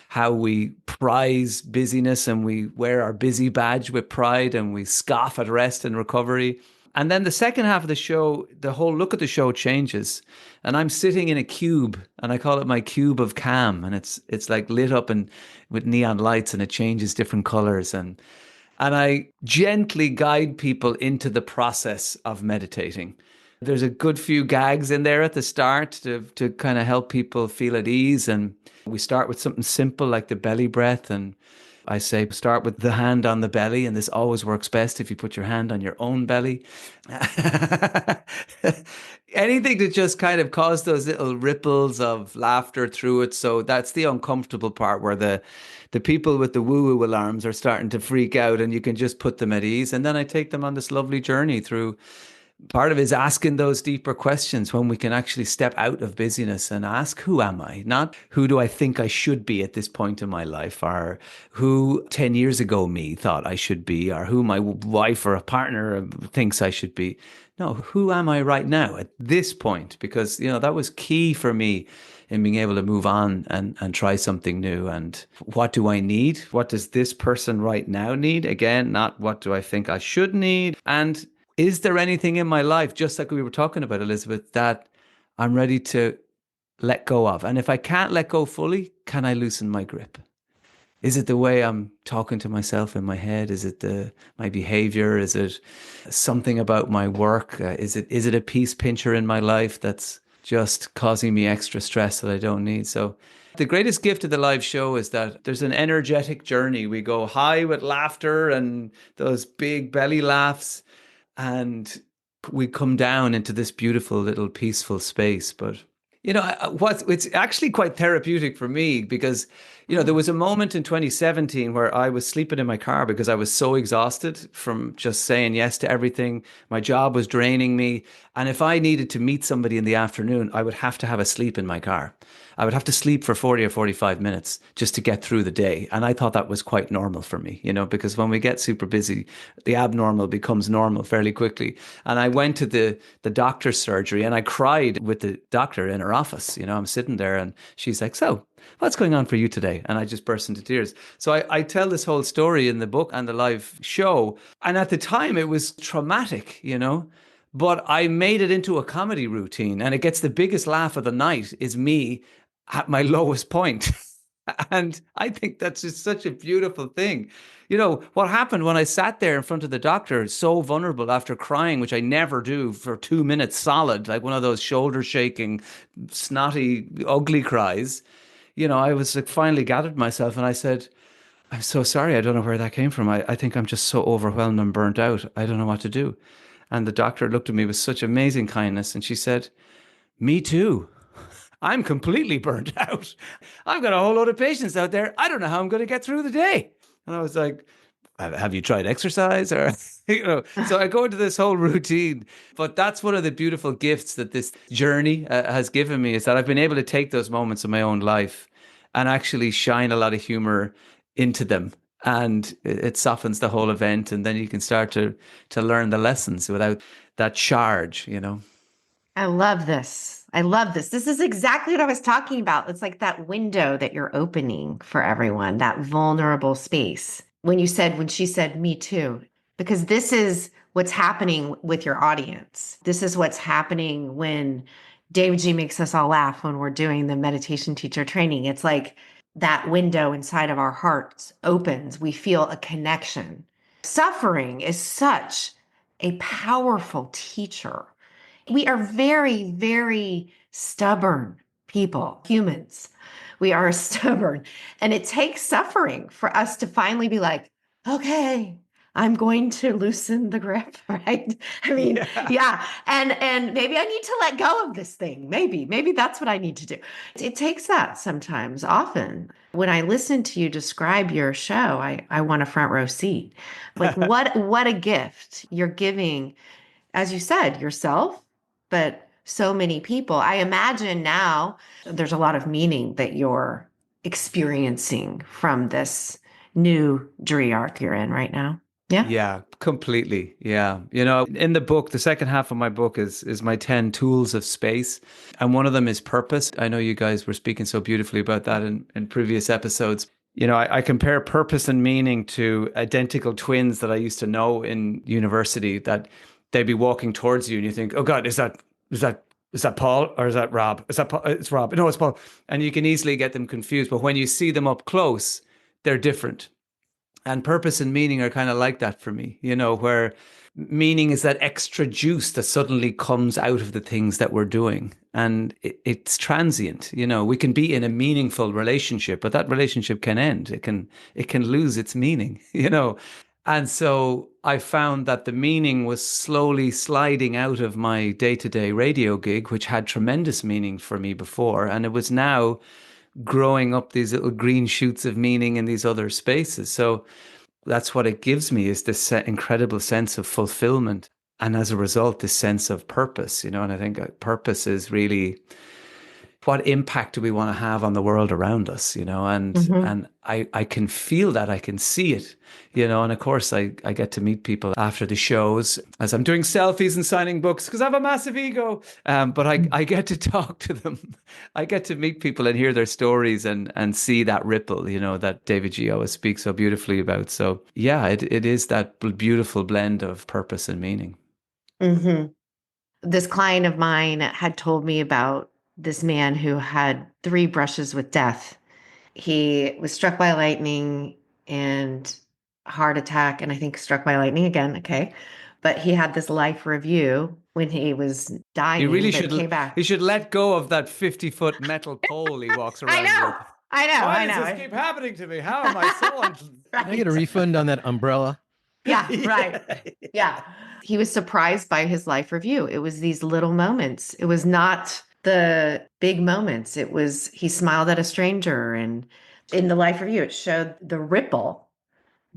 [SPEAKER 4] how we prize busyness and we wear our busy badge with pride and we scoff at rest and recovery. And then the second half of the show, the whole look at the show changes. And I'm sitting in a cube and I call it my cube of calm. And it's like lit up and with neon lights and it changes different colors. And I gently guide people into the process of meditating. There's a good few gags in there at the start to kind of help people feel at ease. And we start with something simple like the belly breath. And I say, start with the hand on the belly. And this always works best if you put your hand on your own belly. Anything to just kind of cause those little ripples of laughter through it. So that's the uncomfortable part where the people with the woo-woo alarms are starting to freak out and you can just put them at ease. And then I take them on this lovely journey through. Part of it is asking those deeper questions when we can actually step out of busyness and ask, who am I? Not who do I think I should be at this point in my life, or who 10 years ago me thought I should be, or who my wife or a partner thinks I should be. No, who am I right now at this point? Because, that was key for me in being able to move on and try something new. And what do I need? What does this person right now need? Again, not what do I think I should need? And is there anything in my life, just like we were talking about, Elizabeth, that I'm ready to let go of? And if I can't let go fully, can I loosen my grip? Is it the way I'm talking to myself in my head? Is it my behavior? Is it something about my work? Is it a peace pincher in my life that's just causing me extra stress that I don't need? So the greatest gift of the live show is that there's an energetic journey. We go high with laughter and those big belly laughs. And we come down into this beautiful little peaceful space. But, it's actually quite therapeutic for me because, there was a moment in 2017 where I was sleeping in my car because I was so exhausted from just saying yes to everything. My job was draining me. And if I needed to meet somebody in the afternoon, I would have to have a sleep in my car. I would have to sleep for 40 or 45 minutes just to get through the day. And I thought that was quite normal for me, because when we get super busy, the abnormal becomes normal fairly quickly. And I went to the doctor's surgery and I cried with the doctor in her office. I'm sitting there and she's like, so what's going on for you today? And I just burst into tears. So I tell this whole story in the book and the live show. And at the time it was traumatic, but I made it into a comedy routine and it gets the biggest laugh of the night is me at my lowest point. And I think that's just such a beautiful thing. What happened when I sat there in front of the doctor, so vulnerable after crying, which I never do for 2 minutes solid, like one of those shoulder shaking, snotty, ugly cries. I was finally gathered myself and I said, I'm so sorry. I don't know where that came from. I think I'm just so overwhelmed and burnt out. I don't know what to do. And the doctor looked at me with such amazing kindness and she said, me too. I'm completely burnt out. I've got a whole load of patients out there. I don't know how I'm going to get through the day. And I was like, have you tried exercise? Or, so I go into this whole routine. But that's one of the beautiful gifts that this journey has given me is that I've been able to take those moments in my own life and actually shine a lot of humor into them. And it softens the whole event. And then you can start to learn the lessons without that charge,
[SPEAKER 2] I love this. I love this. This is exactly what I was talking about. It's like that window that you're opening for everyone, that vulnerable space. When she said, me too, because this is what's happening with your audience. This is what's happening when davidji makes us all laugh when we're doing the meditation teacher training. It's like that window inside of our hearts opens. We feel a connection. Suffering is such a powerful teacher. We are very, very stubborn people, humans. We are stubborn. And it takes suffering for us to finally be like, okay, I'm going to loosen the grip, right? I mean, yeah. And maybe I need to let go of this thing. Maybe that's what I need to do. It takes that sometimes, often. When I listen to you describe your show, I want a front row seat. Like what a gift you're giving, as you said, yourself, but so many people. I imagine now there's a lot of meaning that you're experiencing from this new Dree arc you're in right now. Yeah.
[SPEAKER 4] Yeah, completely. Yeah. You know, in the book, the second half of my book is my 10 tools of space. And one of them is purpose. I know you guys were speaking so beautifully about that in previous episodes. You know, I compare purpose and meaning to identical twins that I used to know in university, that they'd be walking towards you and you think, oh God, is that Paul or is that Rob? Is that Paul? It's Rob. No, it's Paul. And you can easily get them confused. But when you see them up close, they're different. And purpose and meaning are kind of like that for me, you know, where meaning is that extra juice that suddenly comes out of the things that we're doing. And it's transient. You know, we can be in a meaningful relationship, but that relationship can end. It can lose its meaning, you know. And so I found that the meaning was slowly sliding out of my day-to-day radio gig, which had tremendous meaning for me before. And it was now growing up these little green shoots of meaning in these other spaces. So that's what it gives me, is this incredible sense of fulfillment. And as a result, this sense of purpose, you know, and I think purpose is really, what impact do we want to have on the world around us, you know, and I can feel that, I can see it, you know, and of course I get to meet people after the shows as I'm doing selfies and signing books because I have a massive ego, but I get to talk to them. I get to meet people and hear their stories and see that ripple, you know, that davidji always speaks so beautifully about. So yeah, it is that beautiful blend of purpose and meaning.
[SPEAKER 2] Mm-hmm. This client of mine had told me about this man who had 3 brushes with death. He was struck by lightning and heart attack, and I think struck by lightning again. Okay. But he had this life review when he was
[SPEAKER 4] He
[SPEAKER 2] dying,
[SPEAKER 4] really
[SPEAKER 2] but came back.
[SPEAKER 4] he should let go of that 50-foot metal pole he walks
[SPEAKER 2] I
[SPEAKER 4] around
[SPEAKER 2] know.
[SPEAKER 4] with.
[SPEAKER 2] I
[SPEAKER 4] Why does
[SPEAKER 2] know.
[SPEAKER 4] this keep happening to me? How am I so
[SPEAKER 3] Can I get a refund on that umbrella?
[SPEAKER 2] Yeah, right. Yeah. He was surprised by his life review. It was these little moments. It was not the big moments. It was, he smiled at a stranger, and in the life review, it showed the ripple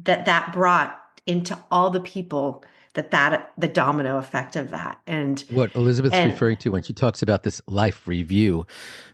[SPEAKER 2] that brought into all the people, that the domino effect of that.
[SPEAKER 3] What Elizabeth's
[SPEAKER 2] And
[SPEAKER 3] referring to when she talks about this life review,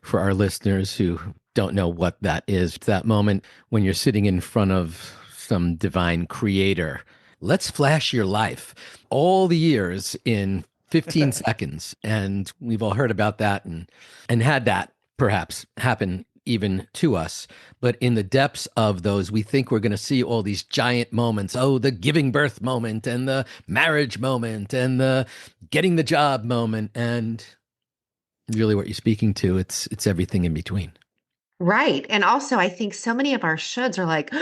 [SPEAKER 3] for our listeners who don't know what that is, it's that moment when you're sitting in front of some divine creator. Let's flash your life, all the years in 15 seconds. And we've all heard about that and had that perhaps happen even to us. But in the depths of those, we think we're going to see all these giant moments. Oh, the giving birth moment and the marriage moment and the getting the job moment. And really what you're speaking to, it's everything in between.
[SPEAKER 2] right. And also, I think so many of our shoulds are like,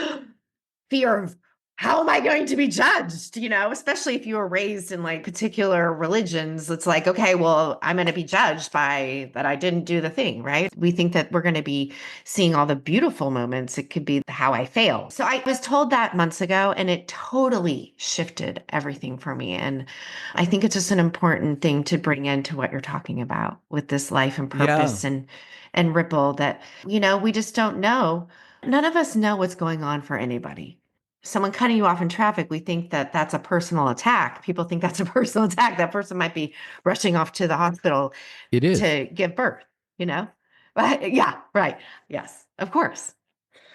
[SPEAKER 2] fear of, how am I going to be judged? You know, especially if you were raised in like particular religions, it's like, okay, well, I'm going to be judged by that I didn't do the thing, right? We think that we're going to be seeing all the beautiful moments. It could be how I fail. So I was told that months ago, and it totally shifted everything for me. And I think it's just an important thing to bring into what you're talking about with this life and
[SPEAKER 4] Yeah.
[SPEAKER 2] purpose and ripple, that, you know, we just don't know. None of us know what's going on for anybody. Someone cutting you off in traffic, we think that that's a personal attack. People think that's a personal attack. That person might be rushing off to the hospital
[SPEAKER 3] It is.
[SPEAKER 2] to give birth, you know? But yeah, right. Yes, of course.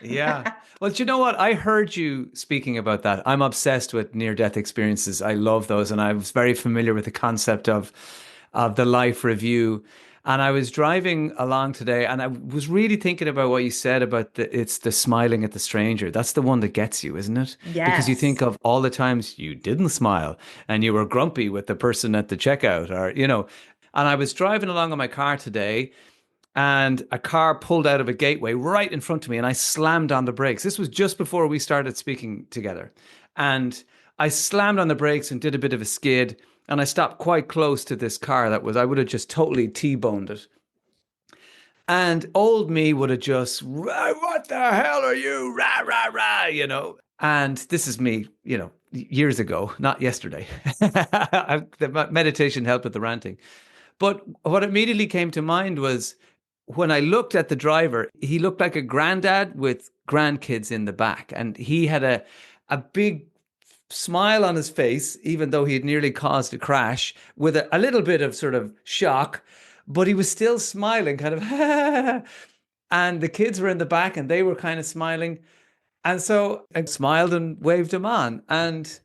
[SPEAKER 4] Yeah. Well, do you know what? I heard you speaking about that. I'm obsessed with near-death experiences. I love those. And I was very familiar with the concept of the life review. And I was driving along today and I was really thinking about what you said about it's the smiling at the stranger. That's the one that gets you, isn't it? Because you think
[SPEAKER 2] Yes.
[SPEAKER 4] of all the times you didn't smile and you were grumpy with the person at the checkout, or, you know. And I was driving along in my car today and a car pulled out of a gateway right in front of me and I slammed on the brakes. This was just before we started speaking together. And I slammed on the brakes and did a bit of a skid, and I stopped quite close to this car that was, I would have just totally T-boned it. And old me would have just, what the hell are you? Rah, rah, rah, you know. And this is me, you know, years ago, not yesterday. The meditation helped with the ranting. But what immediately came to mind was when I looked at the driver, he looked like a granddad with grandkids in the back. And he had a big smile on his face, even though he had nearly caused a crash, with a little bit of sort of shock, but he was still smiling, kind of, and the kids were in the back and they were kind of smiling. And so I smiled and waved him on. And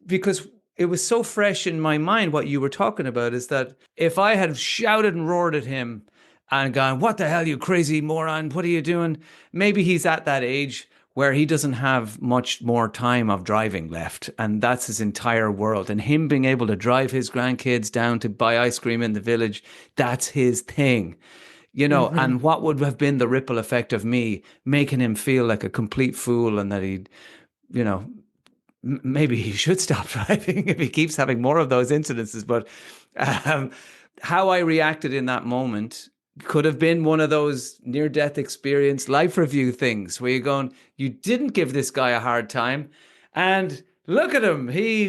[SPEAKER 4] because it was so fresh in my mind, what you were talking about is that if I had shouted and roared at him and gone, what the hell, you crazy moron, what are you doing? Maybe he's at that age where he doesn't have much more time of driving left. And that's his entire world. And him being able to drive his grandkids down to buy ice cream in the village, that's his thing. You know, and what would have been the ripple effect of me making him feel like a complete fool and that he'd, you know, maybe he should stop driving if he keeps having more of those incidences. But how I reacted in that moment could have been one of those near-death experience life review things where you're going, you didn't give this guy a hard time. And look at him. He,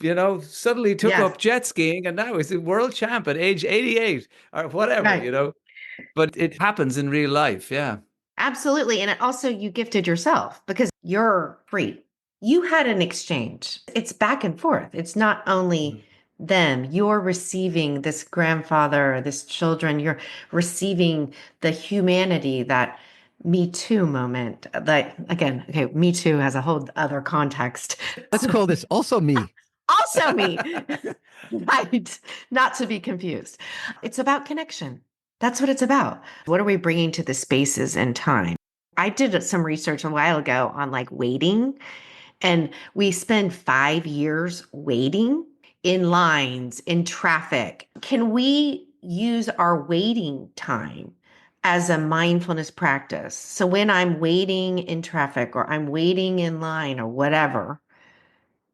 [SPEAKER 4] you know, suddenly took up jet skiing and now he's a world champ at age 88 or whatever, you know. But it happens in real life. Yeah.
[SPEAKER 2] Absolutely. And also you gifted yourself because you're free. You had an exchange. It's back and forth. It's not only them. You're receiving this grandfather, this children. You're receiving the humanity, that Me Too moment. That again, okay, Me Too has a whole other context.
[SPEAKER 3] Let's call this also me.
[SPEAKER 2] Also me. Right. Not to be confused. It's about connection. That's what it's about. What are we bringing to the spaces and time? I did some research a while ago on like waiting, and we spend 5 years waiting in lines, in traffic. Can we use our waiting time as a mindfulness practice? So when I'm waiting in traffic or I'm waiting in line or whatever,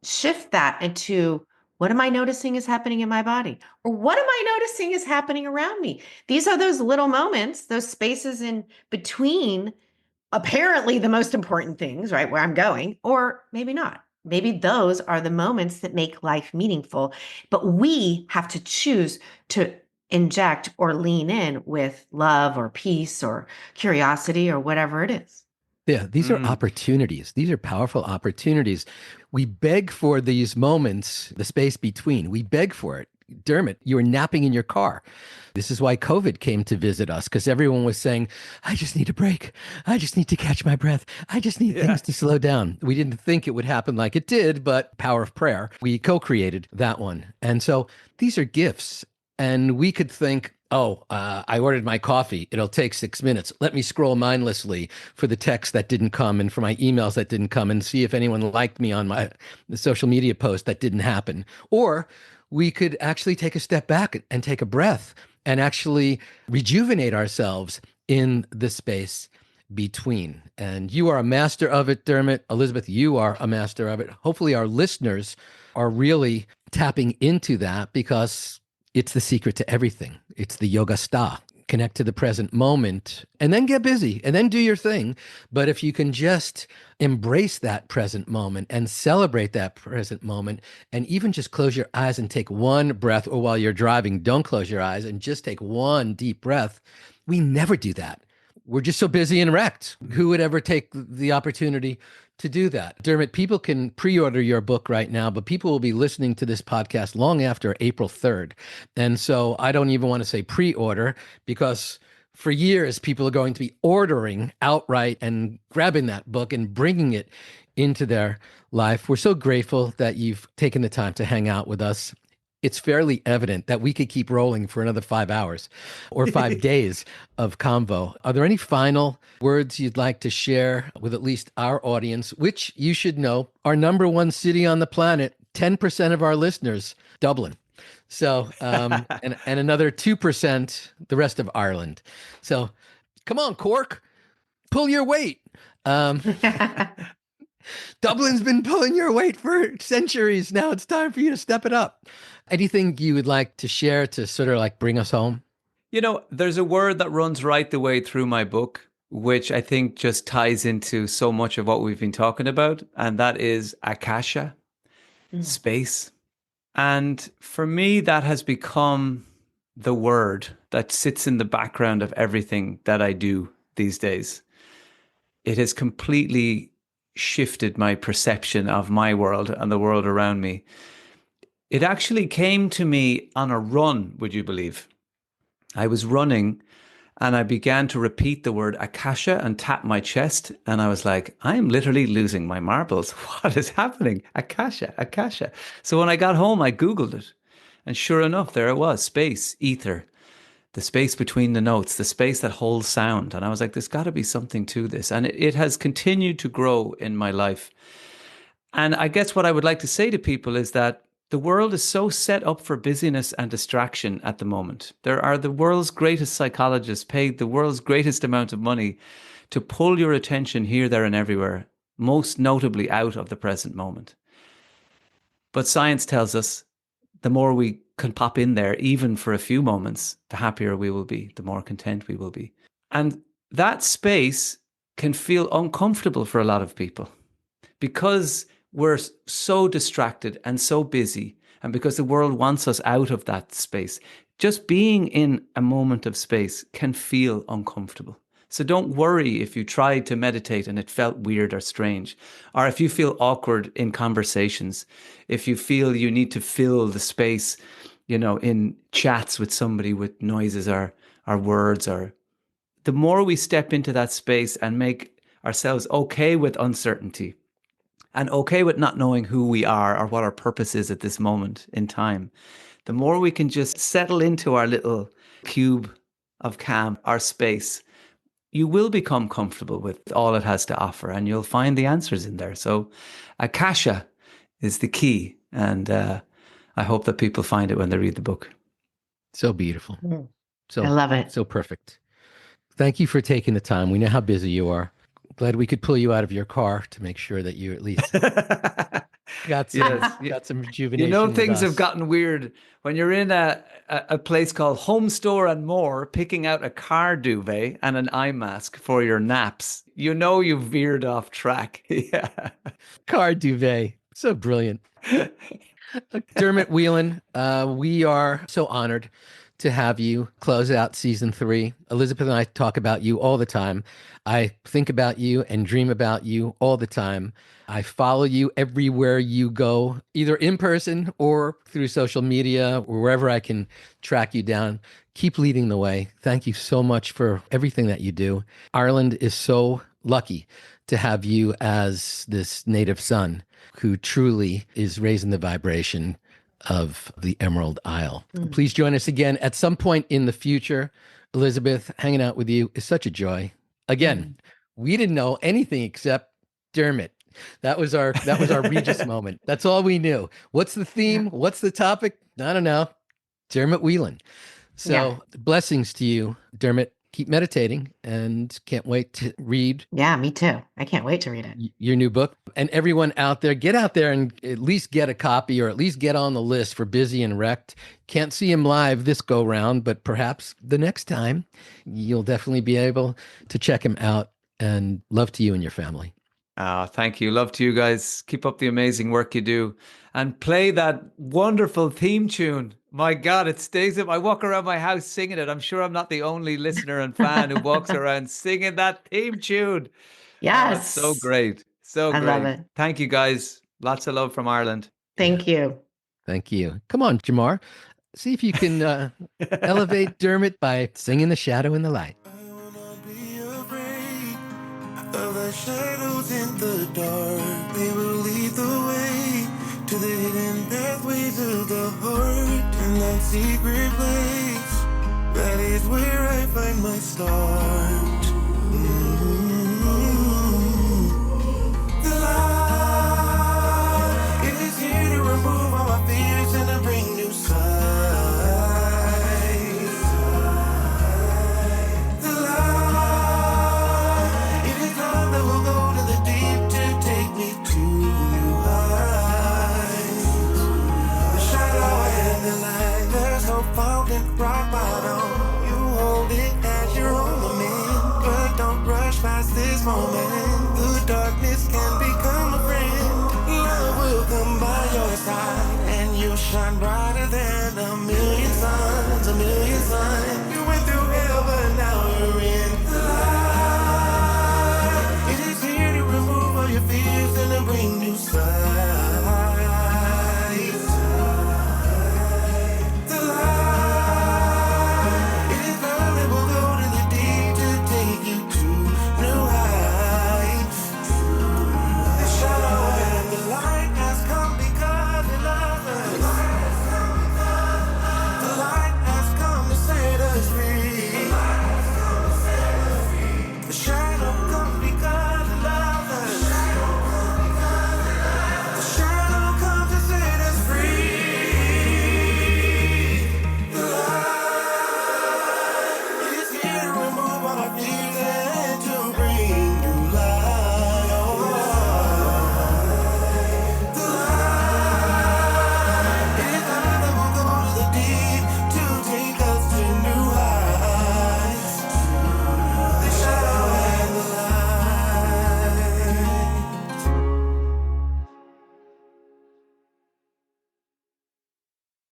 [SPEAKER 2] shift that into, what am I noticing is happening in my body? Or what am I noticing is happening around me? These are those little moments, those spaces in between apparently the most important things, right? Where I'm going, or maybe not. Maybe those are the moments that make life meaningful, but we have to choose to inject or lean in with love or peace or curiosity or whatever it is.
[SPEAKER 3] Yeah, these are opportunities. These are powerful opportunities. We beg for these moments, the space between. We beg for it. Dermot, you were napping in your car. This is why COVID came to visit us, because everyone was saying, I just need a break. I just need to catch my breath. I just need things to slow down. We didn't think it would happen like it did, but power of prayer, we co-created that one. And so these are gifts. And we could think, I ordered my coffee. It'll take 6 minutes. Let me scroll mindlessly for the text that didn't come and for my emails that didn't come and see if anyone liked me on the social media post that didn't happen. Or we could actually take a step back and take a breath and actually rejuvenate ourselves in the space between. And you are a master of it, Dermot. Elizabeth, you are a master of it. Hopefully our listeners are really tapping into that, because it's the secret to everything. It's the yoga sta. Connect to the present moment and then get busy and then do your thing. But if you can just embrace that present moment and celebrate that present moment, and even just close your eyes and take one breath, or while you're driving, don't close your eyes and just take one deep breath. We never do that. We're just so busy and wrecked. Who would ever take the opportunity to do that? Dermot, people can pre-order your book right now, but people will be listening to this podcast long after April 3rd. And so I don't even want to say pre-order, because for years, people are going to be ordering outright and grabbing that book and bringing it into their life. We're so grateful that you've taken the time to hang out with us. It's fairly evident that we could keep rolling for another 5 hours or 5 days of convo. Are there any final words you'd like to share with at least our audience, which you should know, our number one city on the planet, 10% of our listeners, Dublin. So, and another 2%, the rest of Ireland. So come on, Cork, pull your weight. Dublin's been pulling your weight for centuries. Now it's time for you to step it up. Anything you would like to share to sort of like bring us home?
[SPEAKER 4] You know, there's a word that runs right the way through my book, which I think just ties into so much of what we've been talking about, and that is akasha, space. And for me, that has become the word that sits in the background of everything that I do these days. It has completely shifted my perception of my world and the world around me. It actually came to me on a run, would you believe? I was running and I began to repeat the word akasha and tap my chest. And I was like, I am literally losing my marbles. What is happening? Akasha, akasha. So when I got home, I Googled it. And sure enough, there it was, space, ether, the space between the notes, the space that holds sound. And I was like, there's got to be something to this. And it has continued to grow in my life. And I guess what I would like to say to people is that the world is so set up for busyness and distraction at the moment. There are the world's greatest psychologists paid the world's greatest amount of money to pull your attention here, there, and everywhere, most notably out of the present moment. But science tells us the more we can pop in there, even for a few moments, the happier we will be, the more content we will be. And that space can feel uncomfortable for a lot of people because we're so distracted and so busy, and because the world wants us out of that space. Just being in a moment of space can feel uncomfortable. So don't worry if you tried to meditate and it felt weird or strange, or if you feel awkward in conversations, if you feel you need to fill the space, you know, in chats with somebody with noises or words. Or the more we step into that space and make ourselves okay with uncertainty, and okay with not knowing who we are or what our purpose is at this moment in time, the more we can just settle into our little cube of calm, our space, you will become comfortable with all it has to offer, and you'll find the answers in there. So akasha is the key. And I hope that people find it when they read the book.
[SPEAKER 3] So beautiful. So
[SPEAKER 2] I love it.
[SPEAKER 3] So perfect. Thank you for taking the time. We know how busy you are. Glad we could pull you out of your car to make sure that you at least got some rejuvenation.
[SPEAKER 4] You know,
[SPEAKER 3] with
[SPEAKER 4] things
[SPEAKER 3] us.
[SPEAKER 4] have gotten weird when you're in a place called Home Store and More, picking out a car duvet and an eye mask for your naps. You know you've veered off track. Yeah.
[SPEAKER 3] Car duvet. So brilliant. Dermot Whelan, we are so honored to have you close out season 3. Elizabeth and I talk about you all the time. I think about you and dream about you all the time. I follow you everywhere you go, either in person or through social media, or wherever I can track you down. Keep leading the way. Thank you so much for everything that you do. Ireland is so lucky to have you as this native son who truly is raising the vibration of the Emerald Isle. Please join us again at some point in the future. Elizabeth, hanging out with you is such a joy. Again, we didn't know anything except Dermot. That was our Regis moment. That's all we knew. What's the theme? What's the topic? I don't know. Dermot Whelan. So blessings to you, Dermot. Keep meditating, and can't wait to read.
[SPEAKER 2] Yeah, me too. I can't wait to read it.
[SPEAKER 3] Your new book. And everyone out there, get out there and at least get a copy, or at least get on the list for Busy and Wrecked. Can't see him live this go round, but perhaps the next time you'll definitely be able to check him out. And love to you and your family.
[SPEAKER 4] Thank you. Love to you guys. Keep up the amazing work you do, and play that wonderful theme tune. My God, it stays up. I walk around my house singing it. I'm sure I'm not the only listener and fan who walks around singing that theme tune.
[SPEAKER 2] Yes.
[SPEAKER 4] Oh, it's so great. So great.
[SPEAKER 2] I love it.
[SPEAKER 4] Thank you, guys. Lots of love from Ireland.
[SPEAKER 2] Thank you.
[SPEAKER 3] Thank you. Come on, Jamar. See if you can elevate Dermot by singing The Shadow in the Light.
[SPEAKER 1] I will not be afraid of the shadows in the dark. They will lead the way to the hidden pathways of the heart. In that secret place, that is where I find my start. The light, it is here to remove all my fears and to bring new sight. The light, it is love that will go to the deep to take me to new heights. The shadow and the light, there's no fountain, rock bottom. You this moment. The darkness can become a friend. Love will come by your side and you'll shine bright.